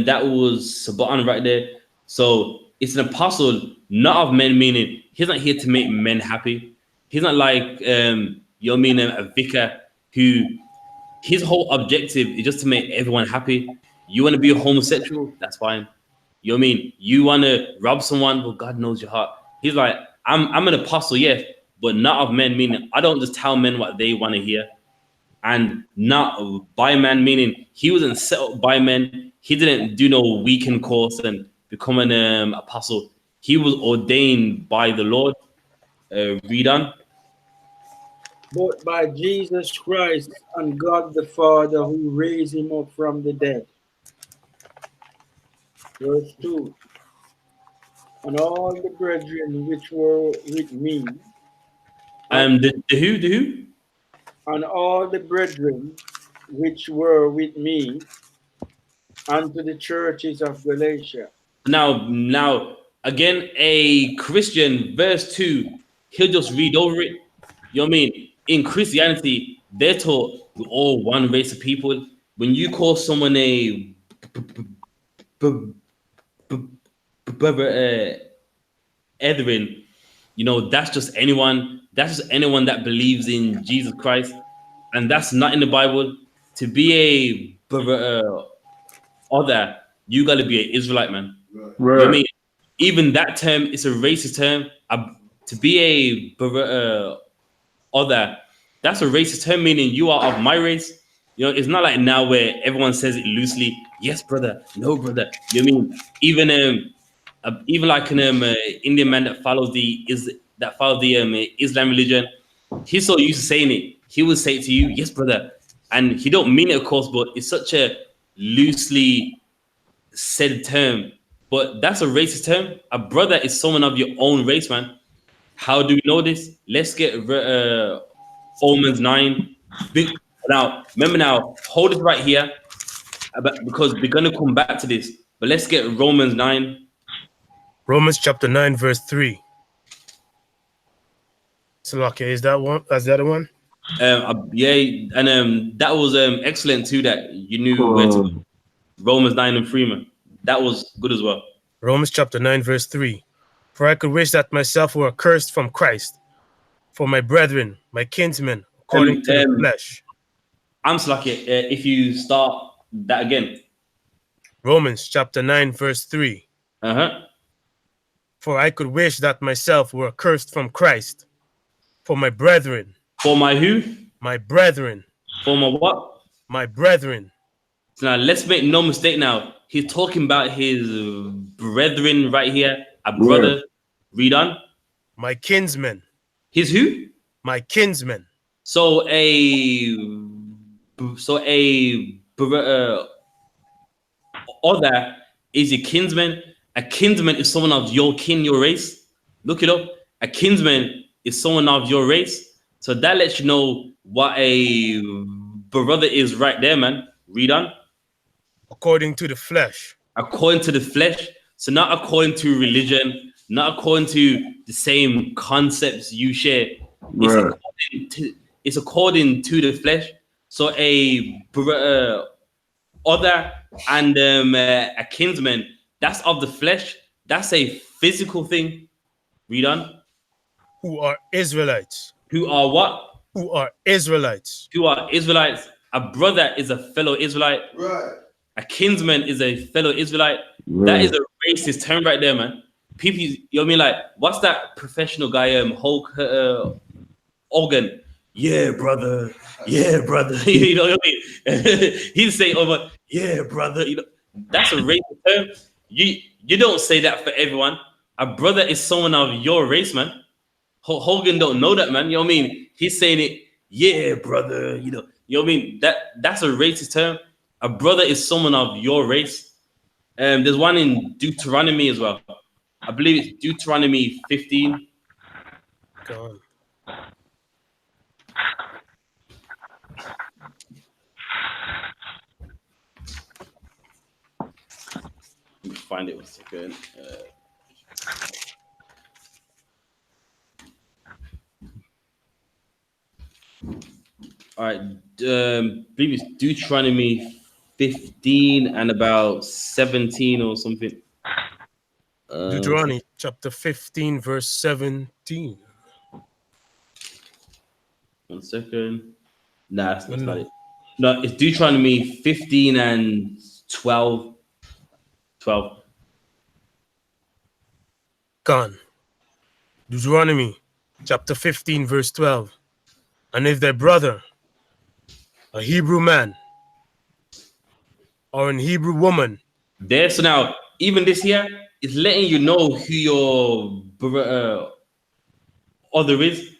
that was Saban right there. So it's an apostle, not of men, meaning he's not here to make men happy. He's not like you know what I mean, a vicar who his whole objective is just to make everyone happy. You want to be a homosexual, that's fine. You know what I mean? You want to rob someone, well, God knows your heart. He's like, I'm an apostle, yes, but not of men, meaning I don't just tell men what they want to hear. And not by man, meaning he wasn't set up by men. He didn't do no weekend course and become an apostle. He was ordained by the Lord. Read on. But by Jesus Christ and God the Father who raised him up from the dead. Verse 2. And all the brethren which were with me. The who? And all the brethren which were with me unto the churches of Galatia. Now, again, a Christian, verse 2, he'll just read over it. You know what I mean? In Christianity, they're taught we're all one race of people. When you call someone a Edwin, you know, that's just anyone that believes in Jesus Christ. And that's not in the Bible. To be a other, you got to be an Israelite, man. Right. You know what I mean? Even that term is a racist term. To be a other, that's a racist term, meaning you are of my race. You know, it's not like now where everyone says it loosely. Yes, brother. No, brother. You know what I mean? Even like an Indian man that follows the Islam religion, he's so used to saying it. He would say it to you, yes, brother, and he don't mean it, of course, but it's such a loosely said term. But that's a racist term. A brother is someone of your own race, man. How do we know this? Let's get Romans 9. Now, remember now, hold it right here because we're going to come back to this. But let's get Romans 9. Romans chapter 9, verse 3. Salaki, is that one? Is that the one? Yeah, and that was excellent too, that you knew where to go. Romans 9 and 3, man. That was good as well. Romans chapter 9, verse 3. For I could wish that myself were accursed from Christ, for my brethren, my kinsmen, according to the flesh. I'm Slaki, if you start that again. Romans chapter 9, verse 3. Uh-huh. For I could wish that myself were accursed from Christ, for my brethren. For my who? My brethren. For my what? My brethren. So now let's make no mistake now. He's talking about his brethren right here. A brother. Yeah. Read on. My kinsmen. His who? My kinsmen. So other is your kinsman. A kinsman is someone of your kin, your race. Look it up. A kinsman is someone of your race. So that lets you know what a brother is right there, man. Read on. According to the flesh. According to the flesh. So not according to religion, not according to the same concepts you share. Right. It's according to the flesh. So other and a kinsman, that's of the flesh. That's a physical thing. Read on. Who are Israelites. Who are what? Who are Israelites. Who are Israelites. A brother is a fellow Israelite. Right. A kinsman is a fellow Israelite. Right. That is a racist term right there, man. People, you know what I mean? Like, what's that professional guy, Hulk Hogan? Yeah, brother. Yeah, brother. You know what I mean? He'd say over, yeah, brother. You know, that's a racist term. You don't say that for everyone. A brother is someone of your race, man. Hogan don't know that, man. You know what I mean? He's saying it, yeah, brother. You know what I mean? That's a racist term. A brother is someone of your race. There's one in Deuteronomy as well. I believe it's Deuteronomy 15. Go on. Let me find it 1 second. All right, I believe it's Deuteronomy 15 and about 17 or something. Deuteronomy chapter 15, verse 17. 1 second. Nah, that's not it. No, it's Deuteronomy 15 and 12. 12. Gone. Deuteronomy chapter 15, verse 12. And if thy brother, a Hebrew man, or an Hebrew woman, There, so now, even this here is letting you know who your other is.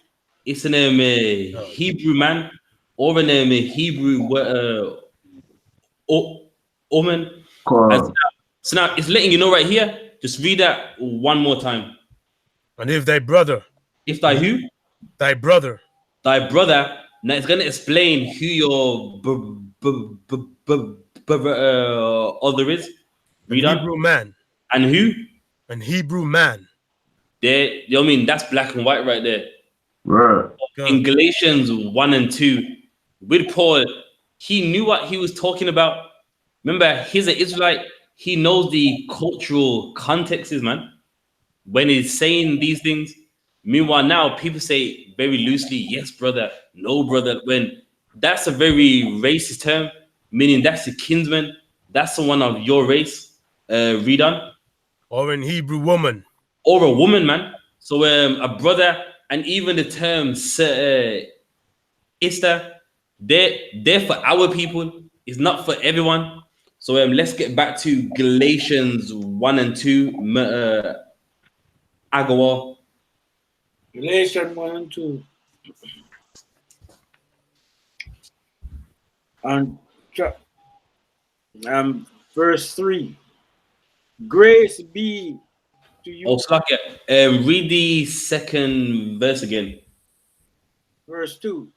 It's an Hebrew man or an Hebrew woman. And so now it's letting you know right here. Just read that one more time. and if thy brother, If thy who? thy brother, Thy brother. Now it's gonna explain who your other is. Read an on. Hebrew man, And who? an Hebrew man. There, you know what I mean? That's black and white right there. Right. In Galatians 1 and 2, with Paul, he knew what he was talking about. Remember, he's an Israelite. He knows the cultural contexts, man, when he's saying these things. Meanwhile, now people say very loosely, yes, brother, no, brother. When that's a very racist term, meaning that's a kinsman, that's someone of your race. Read on. Or an Hebrew woman. Or a woman, man. So a brother, and even the term Easter, they're for our people. It's not for everyone. So let's get back to Galatians 1 and 2. Agawa. Galatians 1 and 2. And verse 3. Grace be to you. Oh, Slakia. Read the second verse again. Verse 2.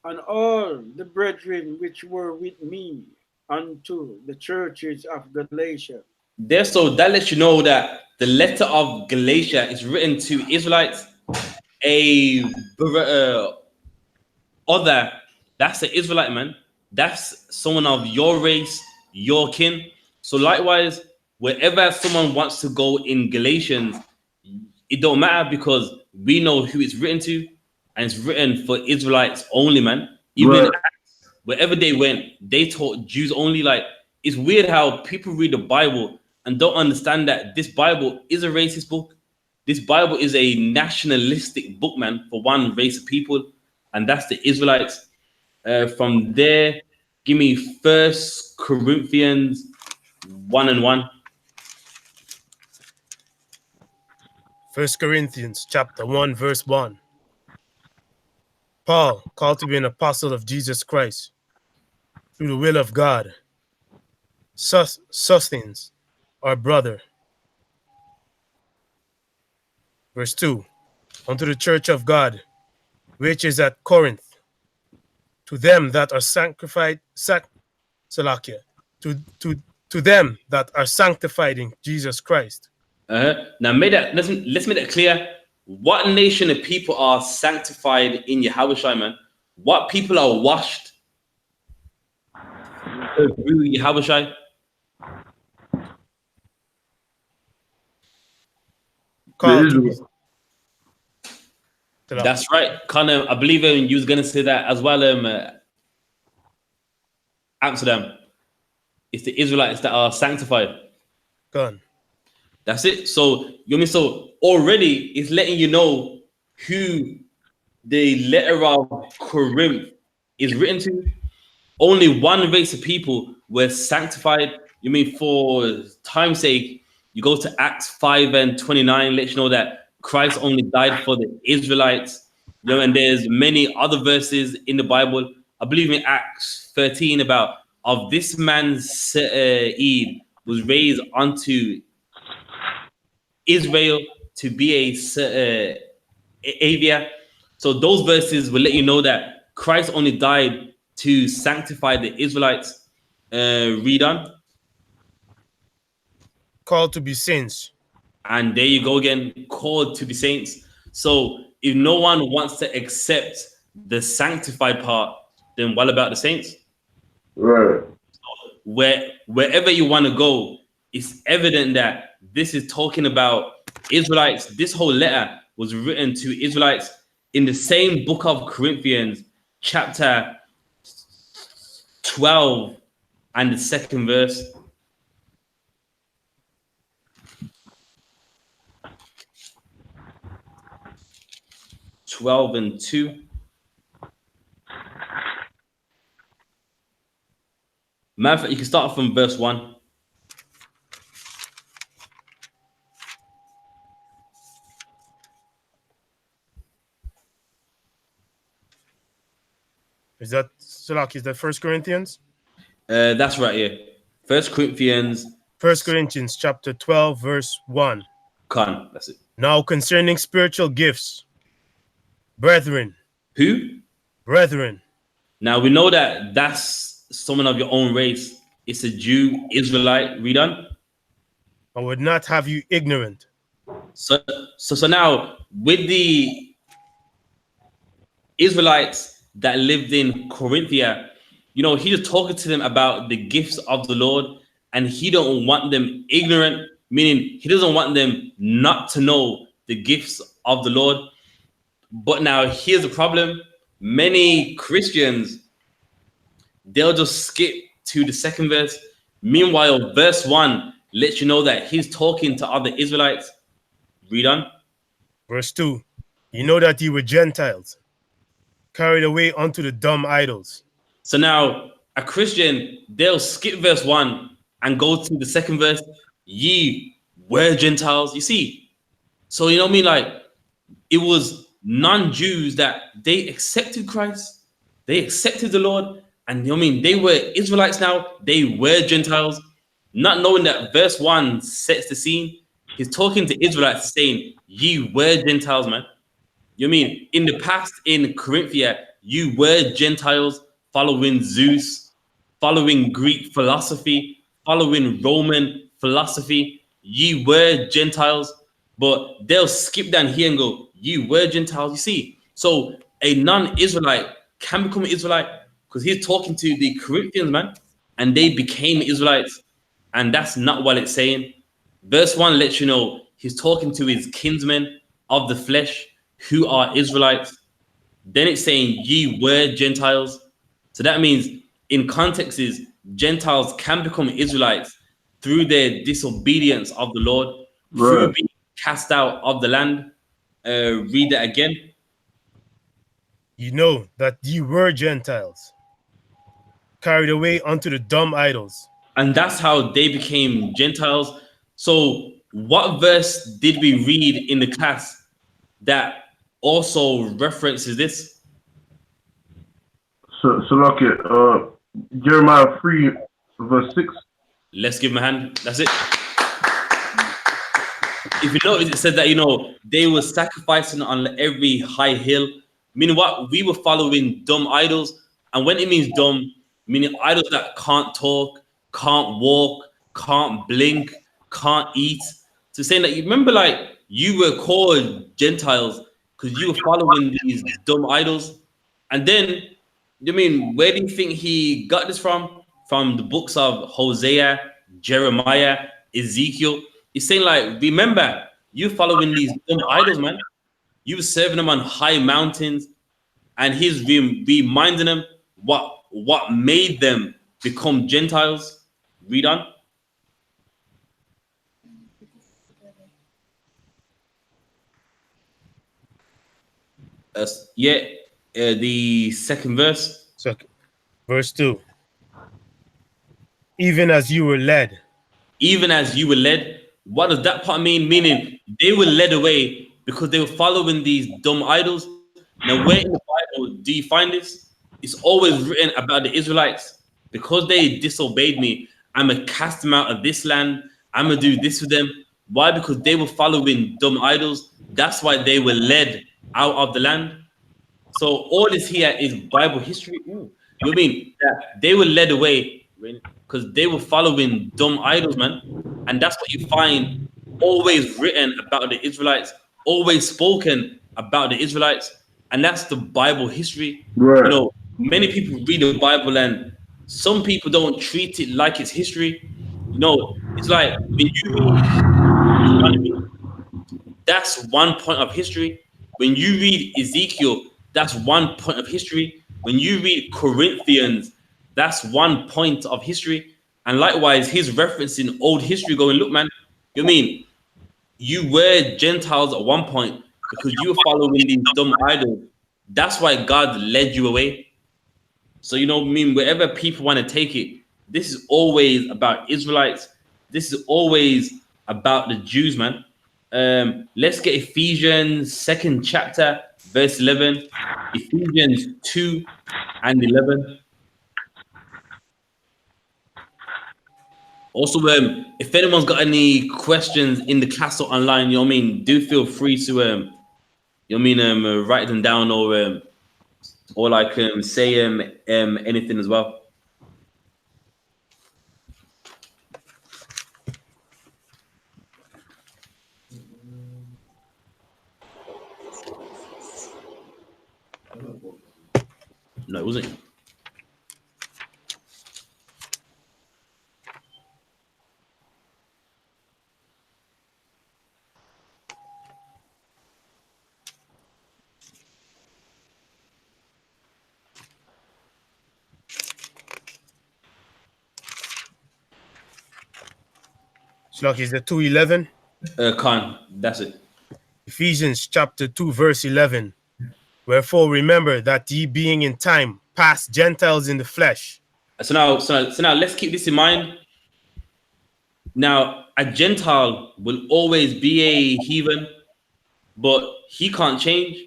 And all the brethren which were with me unto the churches of Galatia. There, so that lets you know that the letter of Galatia is written to Israelites. Other, that's an Israelite, man. That's someone of your race, your kin. So likewise, wherever someone wants to go in Galatians, it don't matter because we know who it's written to, and it's written for Israelites only, man. Even Right. wherever they went, they taught Jews only. Like, it's weird how people read the Bible and don't understand that this Bible is a racist book. This Bible is a nationalistic book, man, for one race of people, and that's the Israelites. From there, give me First Corinthians 1 and 1. 1 Corinthians chapter 1, verse 1. Paul, called to be an apostle of Jesus Christ, through the will of God, Sosthenes, our brother. Verse 2. Unto the church of God, which is at Corinth, to them that are sanctified, Salakia, to them that are sanctified in Jesus Christ. Now, let's make that clear. What nation of people are sanctified in Yahushua, man? What people are washed through Yahushua? Called to be. That's right, Connor. I believe you was gonna say that as well. Amsterdam. It's the Israelites that are sanctified. Gone. That's it. So you mean so already it's letting you know who the letter of Corinth is written to. Only one race of people were sanctified. You mean for time's sake, you go to Acts 5 and 29, let you know that Christ only died for the Israelites. You know, and there's many other verses in the Bible. I believe in Acts 13 about of this man's seed was raised unto Israel to be a Avia. So those verses will let you know that Christ only died to sanctify the Israelites. Read on. Called to be saints. And there you go again, called to be saints. So if no one wants to accept the sanctified part, then what about the saints? Right. Wherever you want to go, it's evident that this is talking about Israelites. This whole letter was written to Israelites in the same book of Corinthians, chapter 12 and the second verse. Twelve and 2. Matter of fact, you can start from verse 1. Is that Salaki? Is that 1 Corinthians? That's right here. 1 Corinthians. 1 Corinthians chapter 12, verse 1. That's it. Now concerning spiritual gifts, brethren. Who? Brethren. Now we know that that's someone of your own race. It's a Jew, Israelite. Read on. I would not have you ignorant. So now with the Israelites that lived in Corinthia, you know, he was talking to them about the gifts of the Lord, and he don't want them ignorant, meaning he doesn't want them not to know the gifts of the Lord. But now here's the problem. Many Christians, they'll just skip to the second verse. Meanwhile, verse 1 lets you know that he's talking to other Israelites. Read on. Verse 2. You know that you were Gentiles, carried away unto the dumb idols. So now a Christian, they'll skip verse 1 and go to the second verse. Ye were Gentiles. You see? So you know what I mean? Like, it was non-Jews that they accepted Christ. They accepted the Lord. And you know what I mean? They were Israelites now. They were Gentiles. Not knowing that verse 1 sets the scene. He's talking to Israelites saying, ye were Gentiles, man. You know what I mean? In the past, in Corinthia, you were Gentiles following Zeus, following Greek philosophy, following Roman philosophy. Ye were Gentiles, but they'll skip down here and go, you were Gentiles. You see, so a non-Israelite can become an Israelite because he's talking to the Corinthians, man, and they became Israelites. And that's not what it's saying. Verse 1 lets you know he's talking to his kinsmen of the flesh who are Israelites. Then it's saying ye were Gentiles. So that means in context is Gentiles can become Israelites through their disobedience of the Lord, through being cast out of the land. Read that again. You know that ye were Gentiles, carried away unto the dumb idols. And that's how they became Gentiles. So what verse did we read in the class that also references this? So look at Jeremiah 3, verse 6. Let's give him a hand. That's it. If you notice, it said that, you know, they were sacrificing on every high hill. Meaning what? We were following dumb idols. And when it means dumb, meaning idols that can't talk, can't walk, can't blink, can't eat. So saying that, you remember, like, you were called Gentiles because you were following these dumb idols. And then, I mean, where do you think he got this from? From the books of Hosea, Jeremiah, Ezekiel. He's saying, like, remember, you following these dumb idols, man. You were serving them on high mountains, and he's reminding them what made them become Gentiles. Read on. The second verse. So, verse 2. Even as you were led. Even as you were led. What does that part mean? Meaning they were led away because they were following these dumb idols. Now, where in the Bible do you find this? It's always written about the Israelites. Because they disobeyed me, I'm going to cast them out of this land. I'm going to do this for them. Why? Because they were following dumb idols. That's why they were led out of the land. So all this here is Bible history. Ooh. You know what I mean? That they were led away because they were following dumb idols, man. And that's what you find always written about the Israelites, always spoken about the Israelites. And that's the Bible history. Right. You know, many people read the Bible and some people don't treat it like it's history. You know, it's like when you read Deuteronomy, that's one point of history. When you read Ezekiel, that's one point of history. When you read Corinthians, that's one point of history. And likewise, he's referencing old history going, look, man, you mean you were Gentiles at one point because you were following these dumb idols. That's why God led you away. So, you know, I mean, wherever people want to take it, this is always about Israelites. This is always about the Jews, man. Let's get Ephesians 2nd chapter, verse 11. Ephesians 2 and 11. Also, if anyone's got any questions in the class or online, you know what I mean, do feel free to, you know what I mean, write them down or like say anything as well. No, it wasn't. Shlach, is the 2:11? Khan, that's it. Ephesians chapter 2, verse 11. Wherefore remember that ye being in time past Gentiles in the flesh. So now let's keep this in mind. Now, a Gentile will always be a heathen, but he can't change.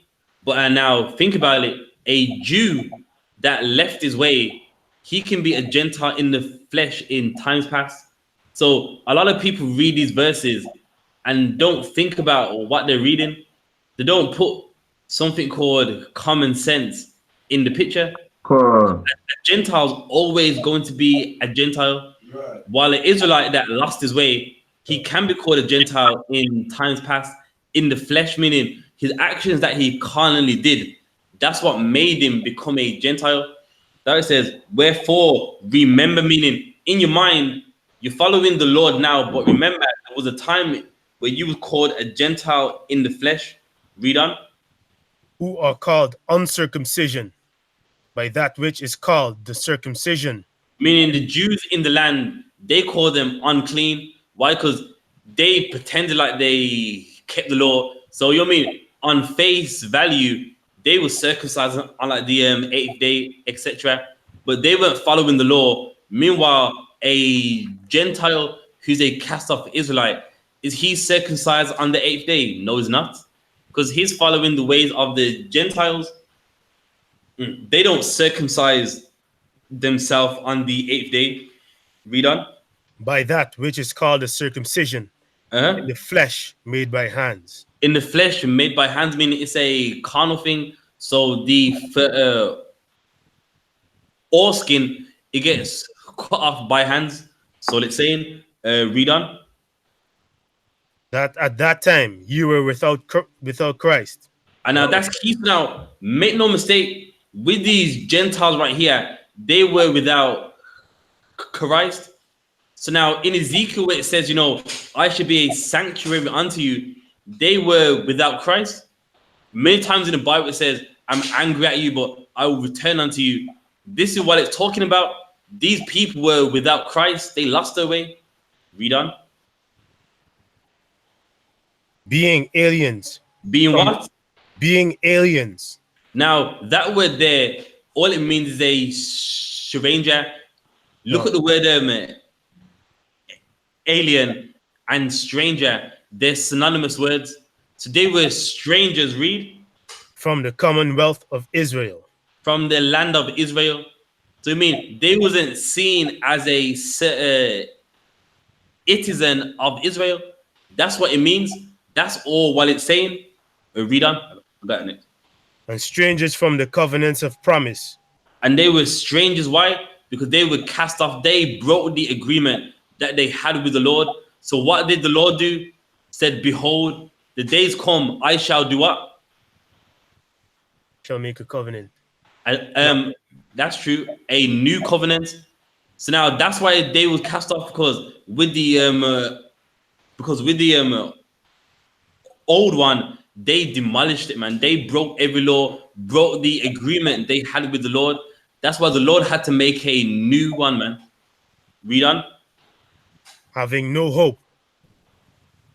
But now think about it. A Jew that left his way, he can be a Gentile in the flesh in times past. So a lot of people read these verses and don't think about what they're reading. They don't put something called common sense in the picture. A Gentile's always going to be a Gentile, while an Israelite that lost his way, he can be called a Gentile in times past in the flesh, meaning his actions that he carnally did. That's what made him become a Gentile. That it says, wherefore remember, meaning in your mind, you're following the Lord now, but remember there was a time where you were called a Gentile in the flesh. Read on. Who are called uncircumcision by that which is called the circumcision. Meaning the Jews in the land, they call them unclean. Why? Because they pretended like they kept the law. So you know what I mean? On face value, they were circumcised on like the 8th day, etc. But they weren't following the law. Meanwhile, a Gentile who's a cast-off Israelite, is he circumcised on the 8th day? No, he's not. Because he's following the ways of the Gentiles. They don't circumcise themselves on the 8th day. Read on. By that which is called the circumcision in the flesh made by hands. In the flesh made by hands, meaning it's a carnal thing. So the or skin, it gets cut off by hands. So it's saying, read on. That at that time you were without Christ. And now that's key. Now, make no mistake, with these Gentiles right here, they were without Christ. So now in Ezekiel, where it says, you know, I should be a sanctuary unto you, they were without Christ. Many times in the Bible, it says, I'm angry at you, but I will return unto you. This is what it's talking about. These people were without Christ. They lost their way. Read on. Being aliens. Being what? Being aliens. Now, that word there, all it means is a stranger. Look at the word alien and stranger. They're synonymous words. So they were strangers, read. From the commonwealth of Israel. From the land of Israel. So I mean, they wasn't seen as a citizen of Israel. That's what it means. That's all what it's saying. Read on. I got it. And strangers from the covenants of promise. And they were strangers. Why? Because they were cast off. They broke the agreement that they had with the Lord. So what did the Lord do? Said, behold, the days come, I shall do what? Shall make a covenant. That's true. A new covenant. So now that's why they was cast off, because with the old one, they demolished it, man. They broke every law, broke the agreement they had with the Lord. That's why the Lord had to make a new one, man. Read on. Having no hope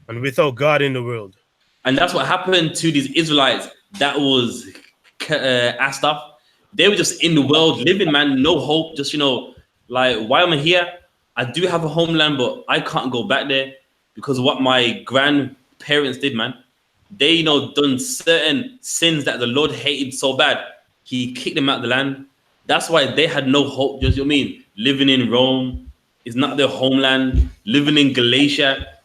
and without God in the world. And that's what happened to these Israelites that was asked off. They were just in the world living, man, no hope. Just, you know, like, why am I here? I do have a homeland, but I can't go back there because of what my grandparents did, man. They, you know, done certain sins that the Lord hated so bad. He kicked them out of the land. That's why they had no hope. Just, you know what I mean? Living in Rome is not their homeland. Living in Galatia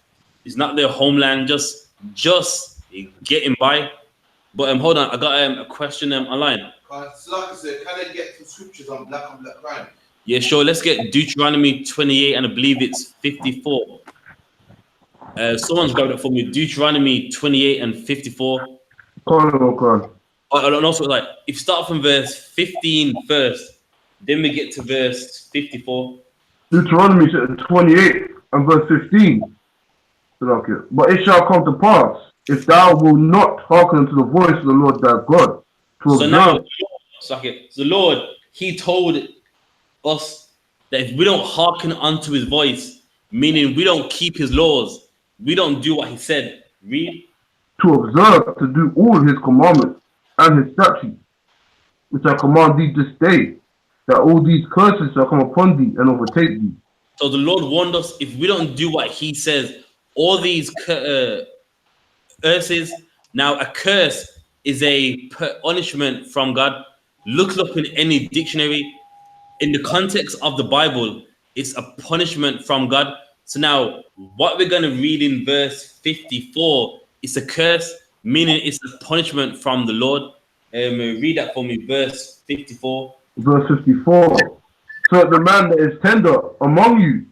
is not their homeland. Just getting by. But hold on, I got a question online. It's like I said, can I get some scriptures on black crime? Yeah, sure. Let's get Deuteronomy 28, and I believe it's 54. Someone's grabbed it for me. Deuteronomy 28 and 54. Okay. And also, like, if you start from verse 15 first, then we get to verse 54. Deuteronomy 28 and verse 15. Okay. But it shall come to pass, if thou wilt not hearken to the voice of the Lord thy God. So now, the Lord, he told us that if we don't hearken unto his voice, meaning we don't keep his laws, we don't do what he said. Read. To observe, to do all his commandments and his statutes, which I command thee this day, that all these curses shall come upon thee and overtake thee. So the Lord warned us, if we don't do what he says, all these curses. Now, a curse is a punishment from God. Look up in any dictionary. In the context of the Bible, it's a punishment from God. So now, what we're going to read in verse 54 is a curse, meaning it's a punishment from the Lord. Read that for me, verse 54. Verse 54. So that the man that is tender among you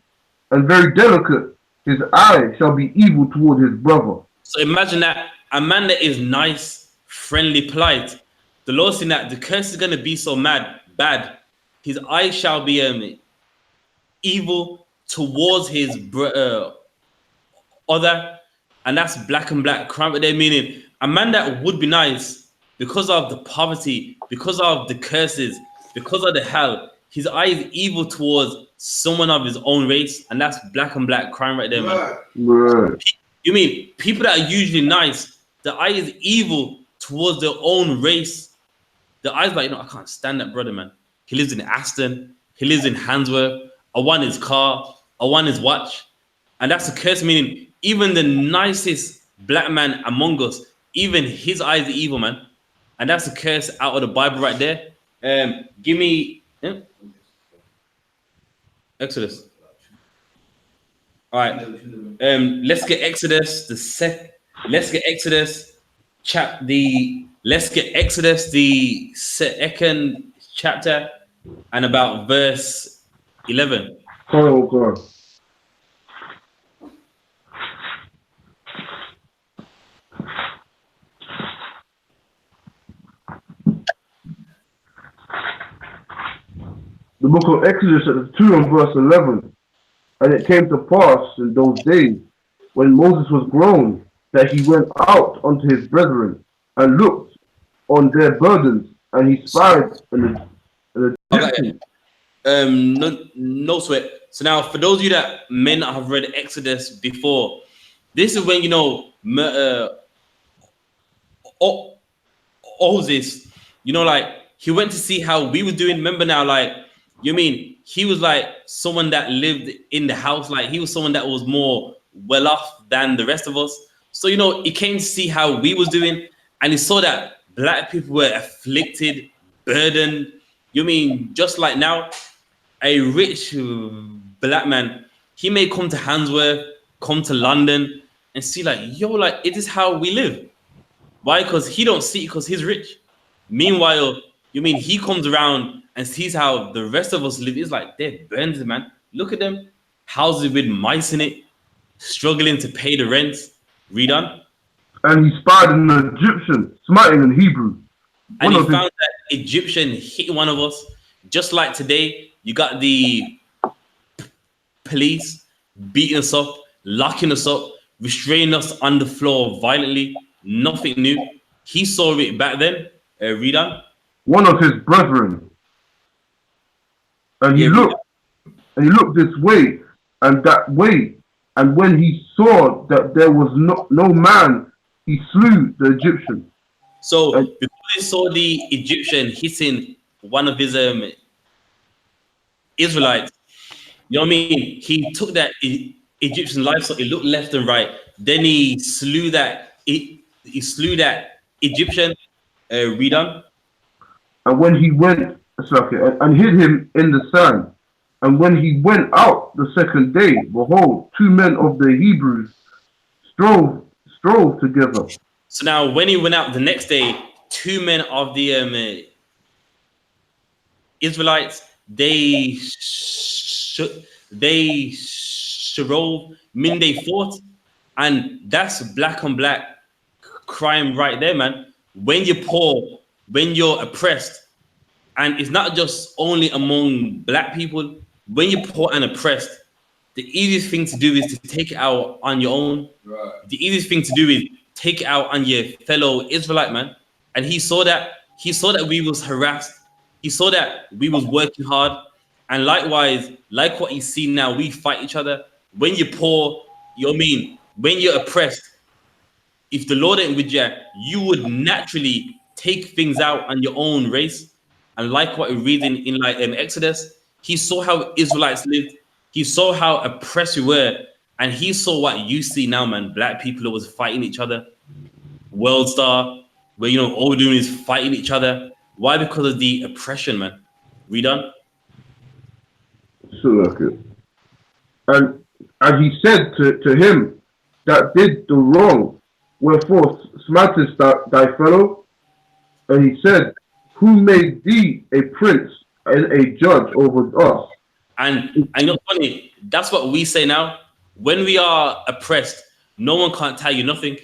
and very delicate, his eye shall be evil toward his brother. So imagine that a man that is nice, friendly, polite, the Lord saying that the curse is going to be so bad. His eye shall be evil towards his other, and that's black and black crime. But they're meaning a man that would be nice because of the poverty, because of the curses, because of the hell. His eye is evil towards someone of his own race, and that's black and black crime right there, man. Right. You mean people that are usually nice, the eye is evil towards their own race. The eye's like, I can't stand that brother, man. He lives in Aston. He lives in Handsworth. I want his car. I want his watch. And that's a curse, meaning even the nicest black man among us, even his eyes are evil, man. And that's a curse out of the Bible right there. Give me Exodus. All right. Let's get Exodus let's get Exodus the second chapter. and about verse 11. Oh God. The book of Exodus chapter 2 and verse 11. And it came to pass in those days, when Moses was grown, that he went out unto his brethren, and looked on their burdens, and he spied an Egyptian. No sweat. So now, for those of you that may not have read Exodus before, this is when Moses, like he went to see how we were doing. Remember now, like he was like someone that lived in the house, like he was someone that was more well off than the rest of us. So he came to see how we was doing, and he saw that black people were afflicted, burdened. Just like now, a rich black man, he may come to Handsworth, come to London, and see like, like it is how we live. Why? Because he don't see it because he's rich. Meanwhile, he comes around and sees how the rest of us live. It's like they're burned, man. Look at them, houses with mice in it, struggling to pay the rent. Read on. And he spied an Egyptian, smiting in Hebrew. And he found that Egyptian hit one of us. Just like today, you got the police beating us up, locking us up, restraining us on the floor violently. Nothing new. He saw it back then. Read on. One of his brethren. And he looked this way and that way. And when he saw that there was no man, he slew the Egyptian. So before he saw the Egyptian hitting one of his Israelites, he took that Egyptian livestock. He looked left and right. Then he slew that. He slew that Egyptian. Read on. And when he went, and hid him in the sand. And when he went out the second day, behold, 2 men of the Hebrews strove together. So now, when he went out the next day, 2 men of the Israelites, they strove, mean they fought, and that's black on black crime right there, man. When you're poor, when you're oppressed, and it's not just only among black people. When you're poor and oppressed, the easiest thing to do is to take it out on your own. Right. The easiest thing to do is take it out on your fellow Israelite, man. And he saw that we was harassed. He saw that we was working hard. And likewise, like what you see now, we fight each other. When you're poor, when you're oppressed, if the Lord ain't with you, you would naturally take things out on your own race. And like what we read in like Exodus, he saw how Israelites lived. He saw how oppressed we were. And he saw what you see now, man. Black people who was fighting each other. World Star, where, all we're doing is fighting each other. Why? Because of the oppression, man. Read on. So okay. And he said to him that did the wrong, wherefore smatest thy fellow? And he said, who made thee a prince and a judge over us? And funny, that's what we say now. When we are oppressed, no one can't tell you nothing.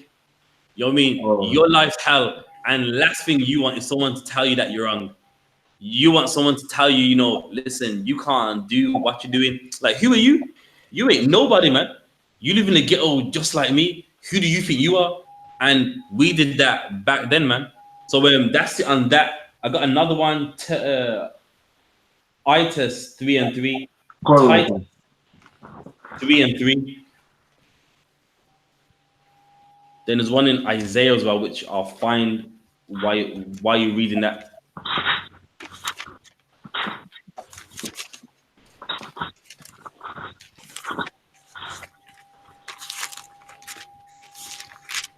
You know what I mean? Your life's hell, and last thing you want is someone to tell you that you're wrong. You want someone to tell you, listen, you can't do what you're doing. Like, who are you? You ain't nobody, man. You live in the ghetto just like me. Who do you think you are? And we did that back then, man. So that's it on that. I got another one. TITHES 3 and 3. TITHES 3 and 3. Then there's one in Isaiah as well, which I'll find why you're reading that.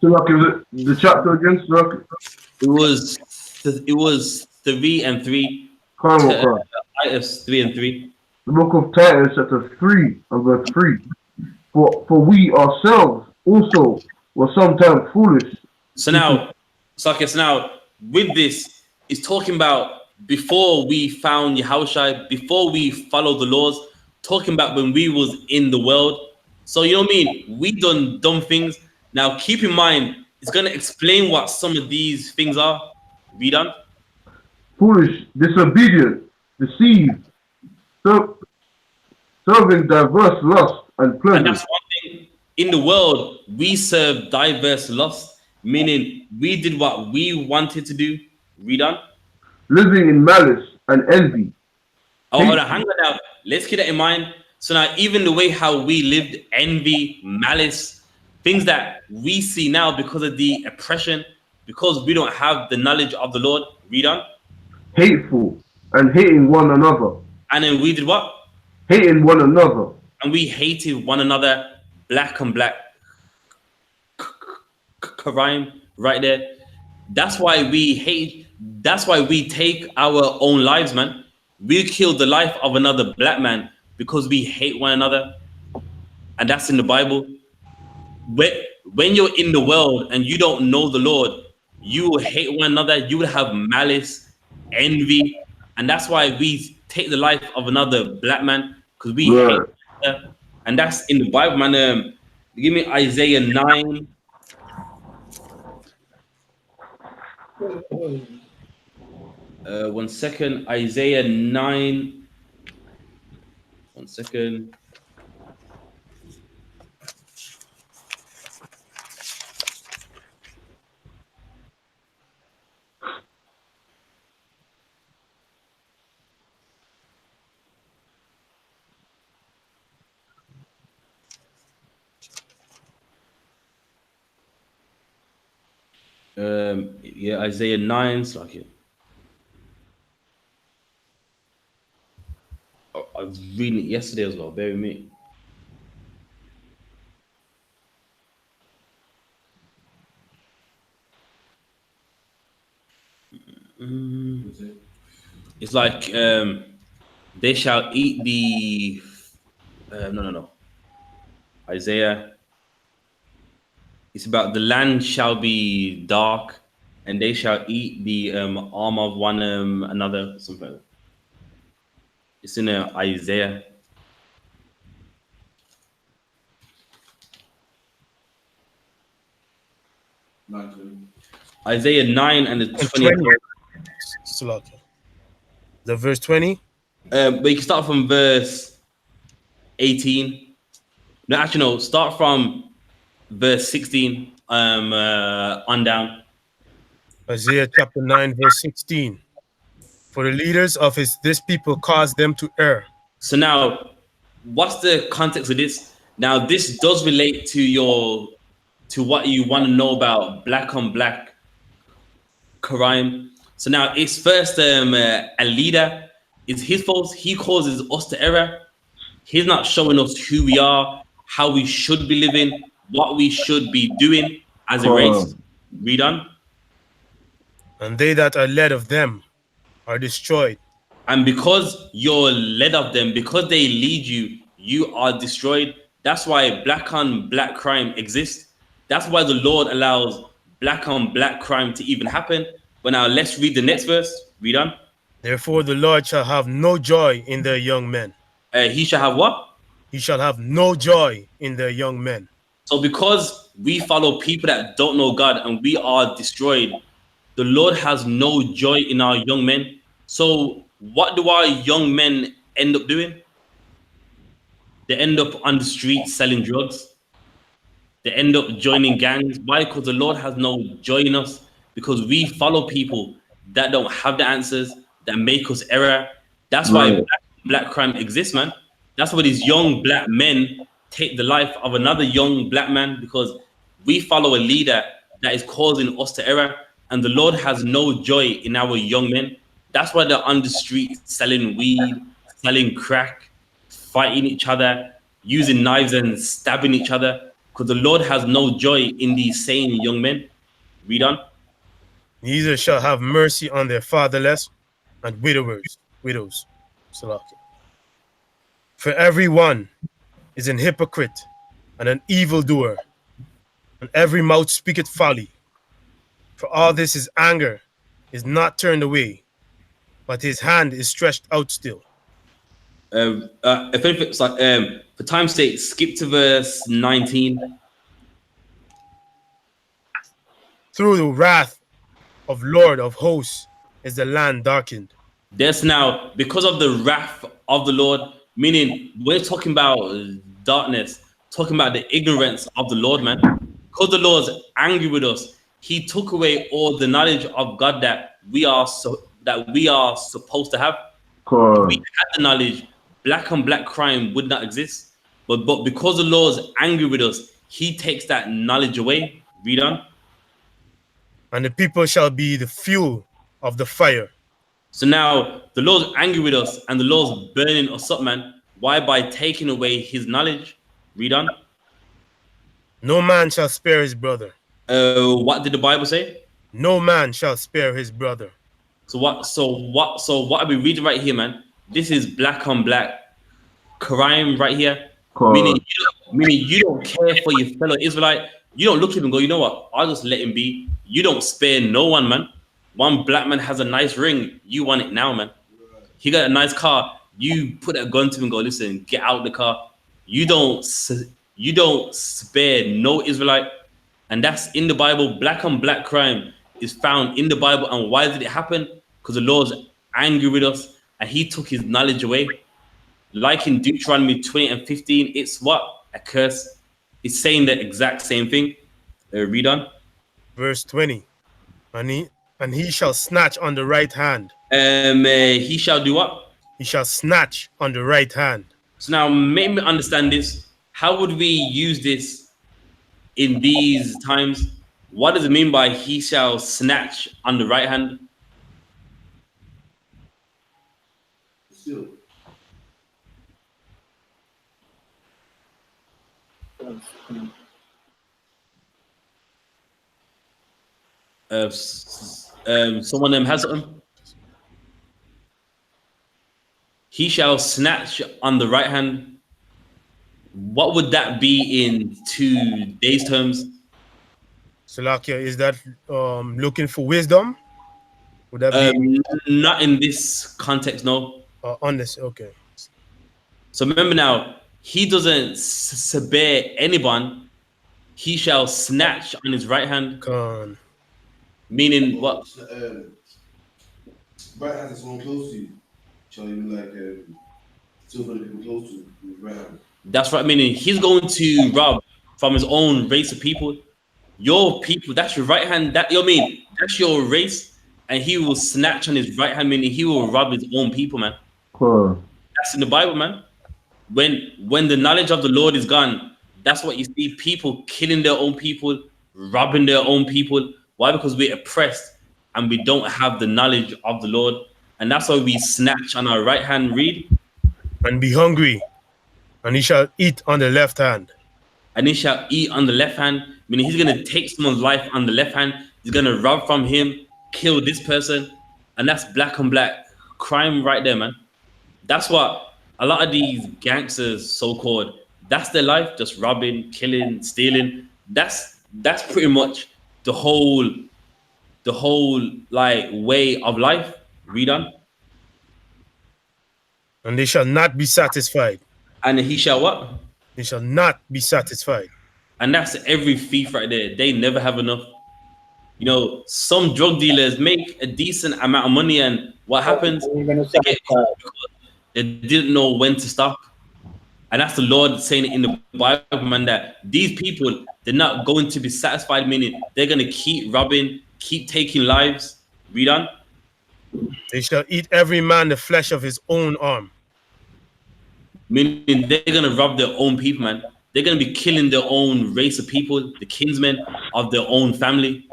So like the chapter again, so it was 3 and 3. TITHES 3 and 3. The book of Titus, chapter 3 and verse 3. For we ourselves also were sometimes foolish. So now with this, it's talking about before we found Yahushua, before we followed the laws, talking about when we was in the world. So you know what I mean? We done dumb things. Now keep in mind, it's gonna explain what some of these things are. Read on. foolish, disobedient, deceived, ser- serving diverse lusts and And pleasures, that's one thing. In the world, we serve diverse lusts, meaning we did what we wanted to do. Read on. living in malice and envy, Oh, hold on, hang hateful, on now. Let's keep that in mind. So now, even the way how we lived, envy, malice, things that we see now because of the oppression, because we don't have the knowledge of the Lord. Read on. hateful, and hating one another, And then we did what? hating one another, And we hated one another, black and black crime right there. That's why we hate. That's why we take our own lives, man. We kill the life of another black man because we hate one another, and that's in the Bible. When, when you're in the world and you don't know the Lord, you will hate one another. You will have malice, envy, and that's why we take the life of another black man because we hate right, one another. And that's in the Bible, man. Give me Isaiah 9. One second. Isaiah 9. One second. Yeah, Isaiah 9. So okay. I was reading it yesterday as well. Bear with me. It's like they shall eat the no. Isaiah. It's about the land shall be dark, and they shall eat the arm of one another. Something like that. It's in Isaiah. Isaiah 9 and the And 20th 20. verse. Slaughter. The verse 20. But you can start from verse 18. No, actually, no. Start from verse 16 on down. Isaiah chapter 9, verse 16. For the leaders of this people caused them to err. So now, what's the context of this? Now, this does relate to what you want to know about black on black crime. So now, it's first a leader. It's his fault. He causes us to error. He's not showing us who we are, how we should be living, what we should be doing as a race. Read on. And they that are led of them are destroyed. And because you're led of them, because they lead you, you are destroyed. That's why black on black crime exists. That's why the Lord allows black on black crime to even happen. But now let's read the next verse. Read on. Therefore the Lord shall have no joy in their young men. He shall have what? He shall have no joy in their young men. So because we follow people that don't know God and we are destroyed, the Lord has no joy in our young men. So what do our young men end up doing? They end up on the street selling drugs. They end up joining gangs. Why? Because the Lord has no joy in us. Because we follow people that don't have the answers, that make us error. That's why right, black crime exists, man. That's why these young black men take the life of another young black man because we follow a leader that is causing us to error. And the Lord has no joy in our young men. That's why they're on the street selling weed, selling crack, fighting each other, using knives and stabbing each other, because the Lord has no joy in these same young men. Read on. Neither shall have mercy on their fatherless and widows. Salaki. For every one is an hypocrite and an evildoer, and every mouth speaketh folly. For all this is anger is not turned away, but his hand is stretched out still. If anything, it's like for time's sake, skip to verse 19. Through the wrath of Lord of hosts is the land darkened. There's now, because of the wrath of the Lord, meaning we're talking about darkness, talking about the ignorance of the Lord, man. Because the Lord's angry with us, he took away all the knowledge of God that we are supposed to have. If we had the knowledge, black on black crime would not exist. But because the Lord's angry with us, he takes that knowledge away. Read on. And the people shall be the fuel of the fire. So now the Lord's angry with us and the Lord's burning us up, man. Why? By taking away his knowledge. Read on. No man shall spare his brother. What did the Bible say? No man shall spare his brother. So what are we reading right here, man? This is black on black crime right here. Meaning you don't care for your fellow Israelite. You don't look at him and go, you know what? I'll just let him be. You don't spare no one, man. One black man has a nice ring. You want it now, man. He got a nice car. You put that gun to him and go, listen, get out the car. You don't spare no Israelite. And that's in the Bible. Black on black crime is found in the Bible. And why did it happen? Because the Lord's angry with us and he took his knowledge away. Like in Deuteronomy 20 and 15, it's what? A curse. It's saying the exact same thing. Read on. Verse 20. And he shall snatch on the right hand. He shall do what? He shall snatch on the right hand. So now make me understand this. How would we use this in these times? What does it mean by he shall snatch on the right hand? Still. Someone has them. He shall snatch on the right hand. What would that be in today's terms? Salakia, is that looking for wisdom? Would that be not in this context? No. on this? Okay. So remember now, he doesn't spare anyone. He shall snatch on his right hand. Con. Meaning what? Right hand is someone close to you. Shall you like still for the people close to you? Right hand. That's right. Meaning he's going to rob from his own race of people. Your people, that's your right hand. That you mean that's your race, and he will snatch on his right hand. Meaning he will rob his own people, man. That's in the Bible, man. When the knowledge of the Lord is gone, that's what you see. People killing their own people, robbing their own people. Why? Because we're oppressed and we don't have the knowledge of the Lord, and that's why we snatch on our right hand. Read. And be hungry, and he shall eat on the left hand. And he shall eat on the left hand, meaning he's going to take someone's life on the left hand. He's going to rob from him, kill this person. And that's black on black crime right there, man. That's what a lot of these gangsters, so-called, that's their life, just robbing, killing, stealing. That's pretty much the whole like way of life. Read on. And they shall not be satisfied. And he shall what? They shall not be satisfied. And that's every thief right there. They never have enough. You know, some drug dealers make a decent amount of money, and what happens? They didn't know when to stop. And that's the Lord saying it in the Bible, man, that these people, they're not going to be satisfied, meaning they're going to keep robbing, keep taking lives. Read on. They shall eat every man the flesh of his own arm. Meaning they're going to rob their own people, man. They're going to be killing their own race of people, the kinsmen of their own family.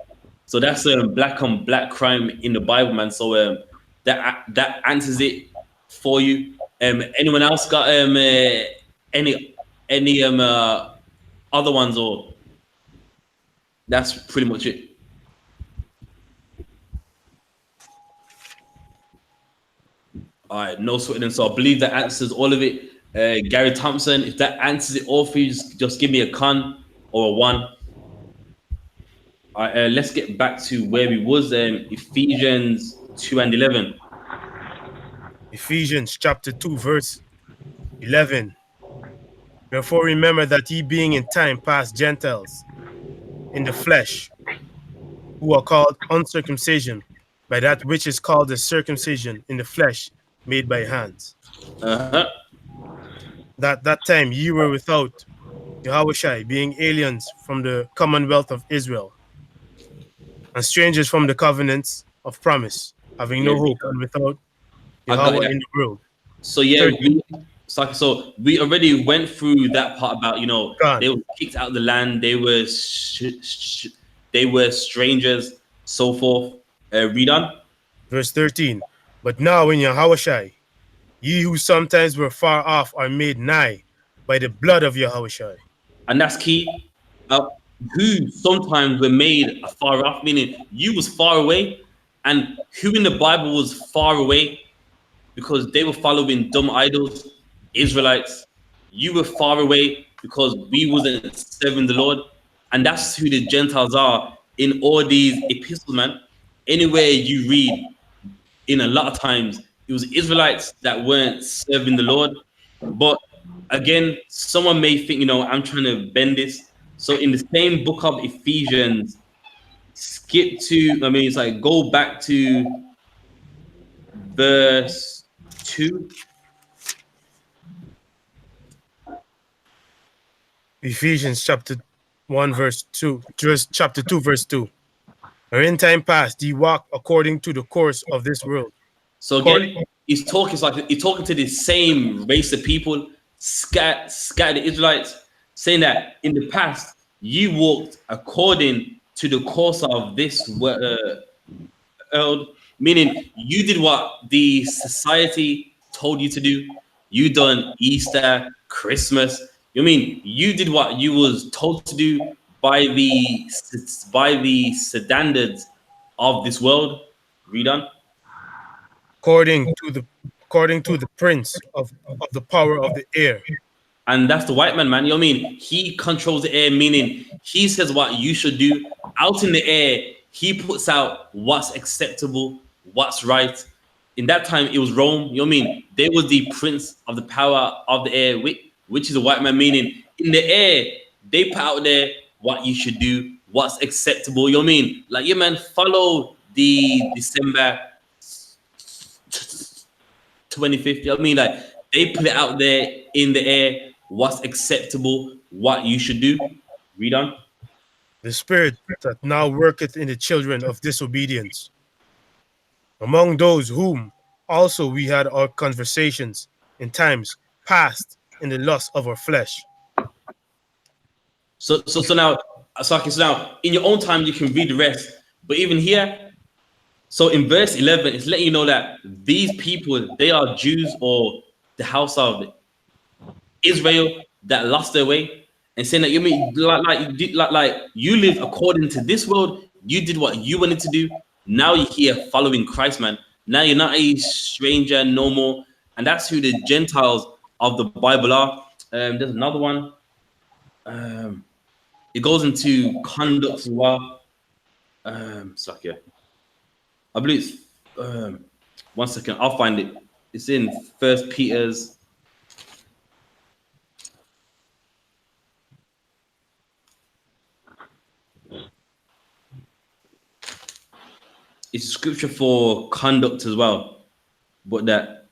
So that's black on black crime in the Bible, man. So that answers it for you. Anyone else got any other ones, or that's pretty much it? All right, no sweating. So I believe that answers all of it. Gary Thompson, if that answers it all for you, just give me a con or a 1. All right, let's get back to where we was. Ephesians 2 and 11. Ephesians chapter 2, verse 11. Therefore remember that ye being in time past Gentiles in the flesh, who are called uncircumcision by that which is called the circumcision in the flesh made by hands. Uh-huh. That time ye were without Yahushai, being aliens from the commonwealth of Israel, and strangers from the covenants of promise, having Yeah, no hope and without I got Yahweh it. in the world. So yeah, 13. so we already went through that part about Gone. they were kicked out of the land, they were they were strangers, so forth. Read on, Verse 13. But now in Yahushai, ye who sometimes were far off are made nigh by the blood of Yahushai. and that's key. Uh, who sometimes were made far off, meaning you was far away, and who in the Bible was far away because they were following dumb idols, Israelites. You were far away because we wasn't serving the Lord. And that's who the Gentiles are in all these epistles, man. Anywhere you read, in a lot of times, it was Israelites that weren't serving the Lord. But again, someone may think, I'm trying to bend this. So in the same book of Ephesians, skip to, it's like go back to verse 2. Ephesians chapter 1, verse 2, just chapter 2, verse 2. Or in time past, ye walk according to the course of this world. So again, he's talking to the same race of people, scattered Israelites, saying that in the past you walked according to the course of this world, meaning you did what the society told you to do. You done Easter, Christmas. You mean you did what you was told to do by the standards of this world. Read on. According to the prince of the power of the air. And that's the white man, man. You know what I mean? He controls the air, meaning he says what you should do. Out in the air, he puts out what's acceptable, what's right. In that time, it was Rome. You know what I mean? They was the prince of the power of the air, which is a white man, meaning in the air, they put out there what you should do, what's acceptable. You know what I mean? Like, yeah, man, follow the December 2050. I mean, like, they put it out there in the air what's acceptable, what you should do. Read on. The spirit that now worketh in the children of disobedience, among those whom also we had our conversations in times past in the lust of our flesh. So now, so now in your own time you can read the rest. But even here, so in verse 11, it's letting you know that these people, they are Jews or the house of Israel that lost their way, and saying that you mean like you live according to this world. You did what you wanted to do. Now you're here following Christ, man. Now you're not a stranger no more, and that's who the Gentiles of the Bible are. There's another one. It goes into conduct as well. So yeah, I believe it's 1 second. I'll find it. It's in First Peter's. It's a scripture for conduct as well, but that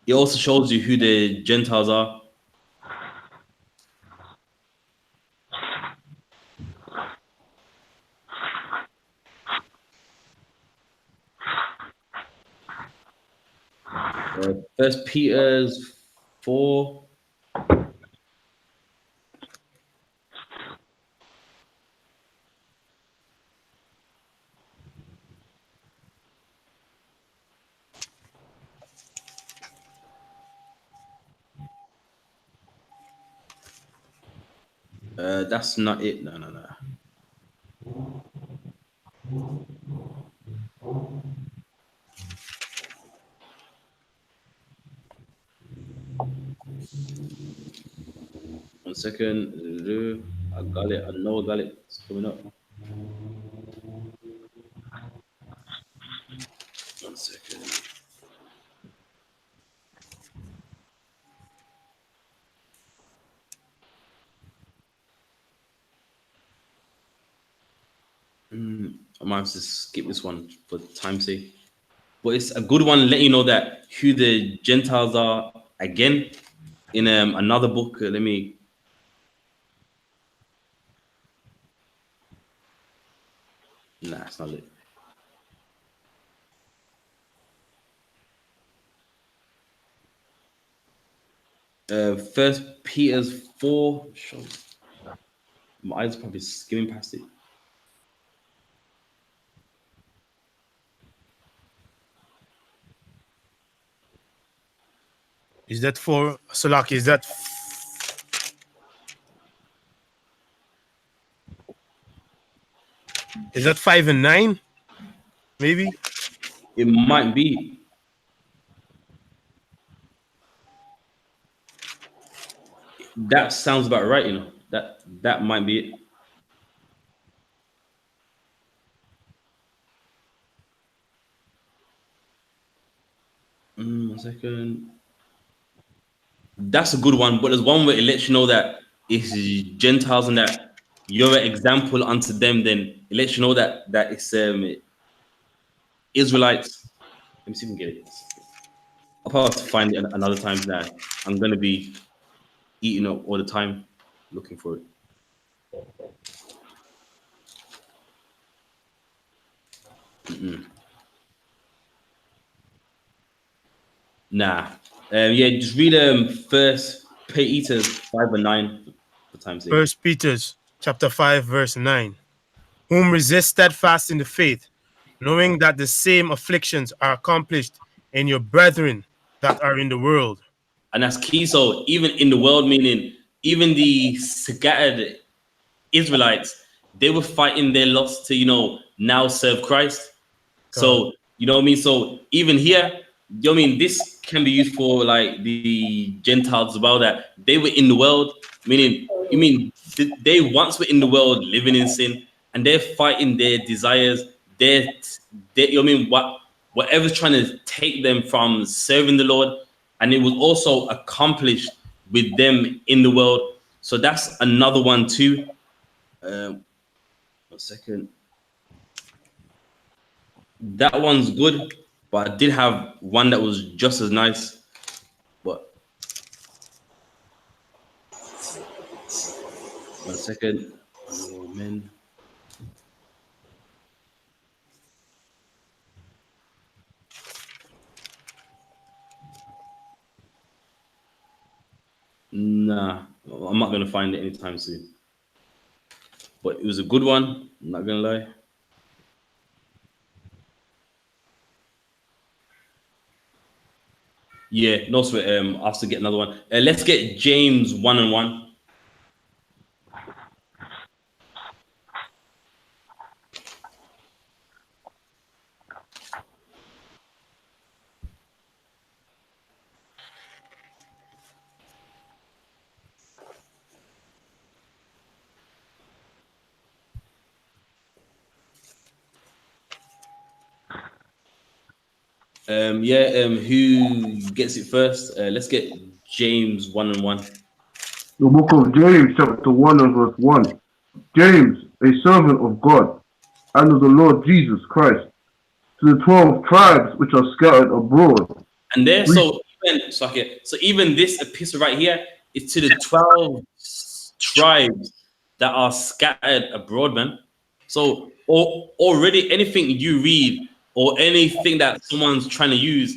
it also shows you who the Gentiles are. First Peter's 4. That's not it. No, no, no. One second. I got it. I know I got it. It's coming up. 1 second. I might have to skip this one for time's sake. But it's a good one, letting you know that who the Gentiles are again in another book. Let me. Nah, it's not it. First Peter's 4. My eyes are probably skimming past it. Is that for Salaki? Is that Is that 5 and 9? Maybe. It might be. That sounds about right, you know. That might be it. One second. That's a good one, but there's one where it lets you know that it's Gentiles and that you're an example unto them. Then it lets you know that it's Israelites. Let me see if we can get it. I'll probably have to find it another time. Now I'm gonna be eating up all the time looking for it. Nah. Yeah, just read first Peter 5 and 9 for time's sake. First Peter chapter 5, verse 9. Whom resist steadfast in the faith, knowing that the same afflictions are accomplished in your brethren that are in the world. And that's key. So even in the world, meaning even the scattered Israelites, they were fighting their loss to, now serve Christ. So, you know what I mean? So even here, you know what I mean? This can be used for like the Gentiles as well, that they were in the world, meaning, they once were in the world living in sin and they're fighting their desires. They you know what I mean? Whatever's trying to take them from serving the Lord. And it was also accomplished with them in the world. So that's another one too. 1 second. That one's good, but I did have one that was just as nice. But 1 second. Oh man. Nah, I'm not gonna find it anytime soon. But it was a good one, I'm not gonna lie. Yeah, no sweat. I'll have to get another one. Let's get James 1 and 1. Who gets it first? Let's get James 1 and 1. The book of James, chapter 1 and verse 1. James, a servant of God and of the Lord Jesus Christ, to the 12 tribes which are scattered abroad. And there, so even this epistle right here is to the 12 tribes that are scattered abroad, man. So already anything you read or anything that someone's trying to use,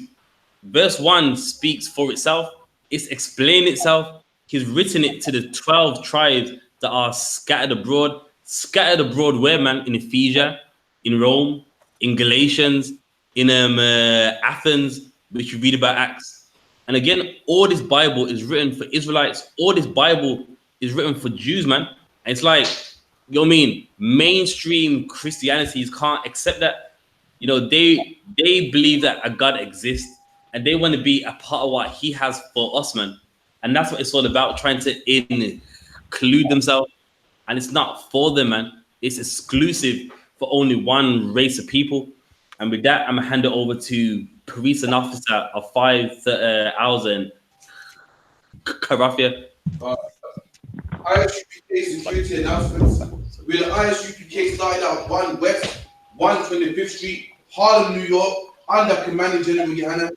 verse 1 speaks for itself. It's explained itself. He's written it to the 12 tribes that are scattered abroad. Scattered abroad where, man? In Ephesia, in Rome, in Galatians, in Athens, which you read about Acts. And again, all this Bible is written for Israelites. All this Bible is written for Jews, man. And it's like, you know what I mean? Mainstream Christianity can't accept that. You know, they believe that a God exists and they want to be a part of what he has for us, man. And that's what it's all about, trying to include themselves. And it's not for them, man. It's exclusive for only one race of people. And with that, I'm going to hand it over to police and officer of 5,000 Karafia. I.S.U.P.K security announcements. With the I.S.U.P.K starting out 1 West, 125th Street, Harlem, New York, under commanding General Yohanna.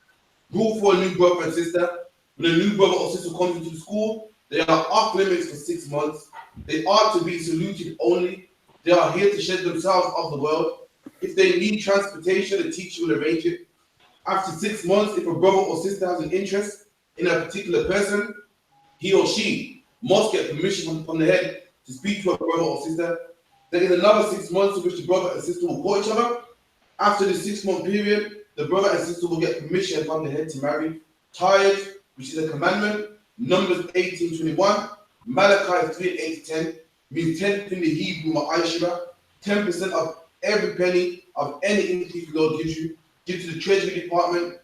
Rule for a new brother and sister. When a new brother or sister comes into the school, they are off limits for 6 months. They are to be saluted only. They are here to shed themselves off the world. If they need transportation, the teacher will arrange it. After 6 months, if a brother or sister has an interest in a particular person, he or she must get permission from the head to speak to a brother or sister. Then in another 6 months in which the brother and sister will call each other. After the 6-month period, the brother and sister will get permission from the head to marry. Tithes, which is a commandment, Numbers 18:21, Malachi 3:8-10, means 10th in the Hebrew Ma'ashira, 10% of every penny of any increase the Lord gives you, give to the Treasury Department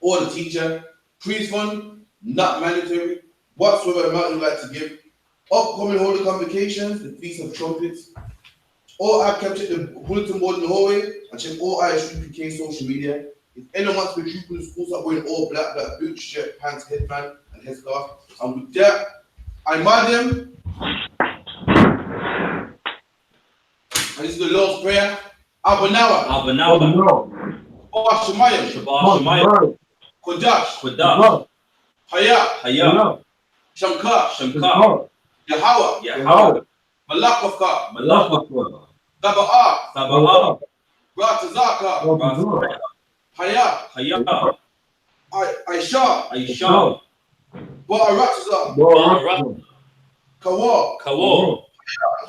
or the teacher. Priest fund, not mandatory. Whatsoever amount you like to give. Upcoming holy convocations, the Feast of Trumpets. Or I kept the bulletin board in the hallway and check all I.S.U.P.K social media. If anyone wants to be true in the school, start wearing all black boots, shirt, pants, headband, and headscarf. And with that, I madam. And this is the Lord's Prayer. Abanawa. Shemayim. Kodash. Haya. Shamka. Yahweh. Malakofka. Taba'a. Ratazaka. Haya. Aisha. Ba'arataza. Kawa.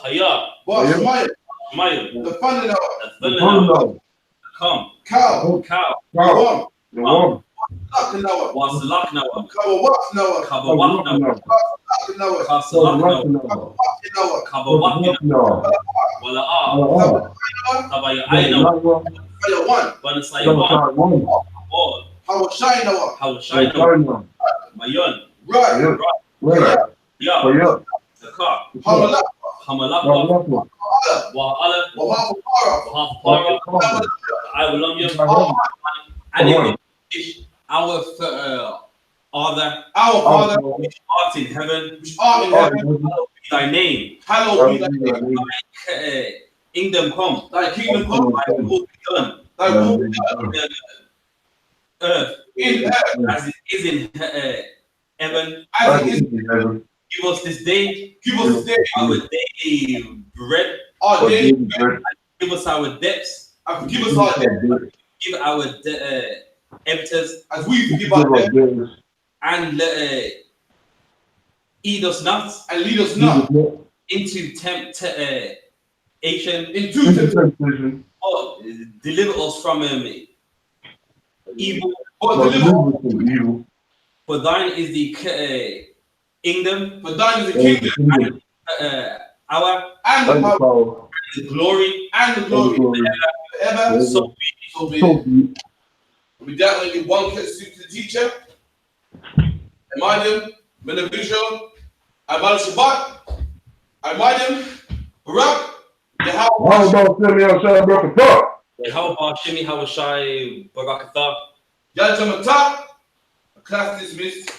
Haya. Shemayim. The Thundanoa. Come. Cow. Yawam. Wasalaknawa. Kawawaknawa. Wala'a. Tabayainawa. Banasaiwan. Hawashainawa. Mayon. Right. Ya. Zakar. Hamalakwa. Wa'ala. Wahafara. I will love you. And our Father, which art in heaven, hallowed be thy name. Hallowed be thy name. Thy kingdom come. Thy kingdom come. Thy will be done. Thy will be done on earth. As it is in heaven. Give us this day. Our daily bread. Give us our debts. And forgive us our debts. Give our debtors as we forgive our debtors. And lead us not into temptation. Or deliver us from evil. For thine is the kingdom. And the power. The glory forever. So be it. We definitely need one case to the teacher. Madam, Beneficial, Amal Shabbat, Barak, How about Shimi Hawashai Barakatha? Yajamata, class dismissed.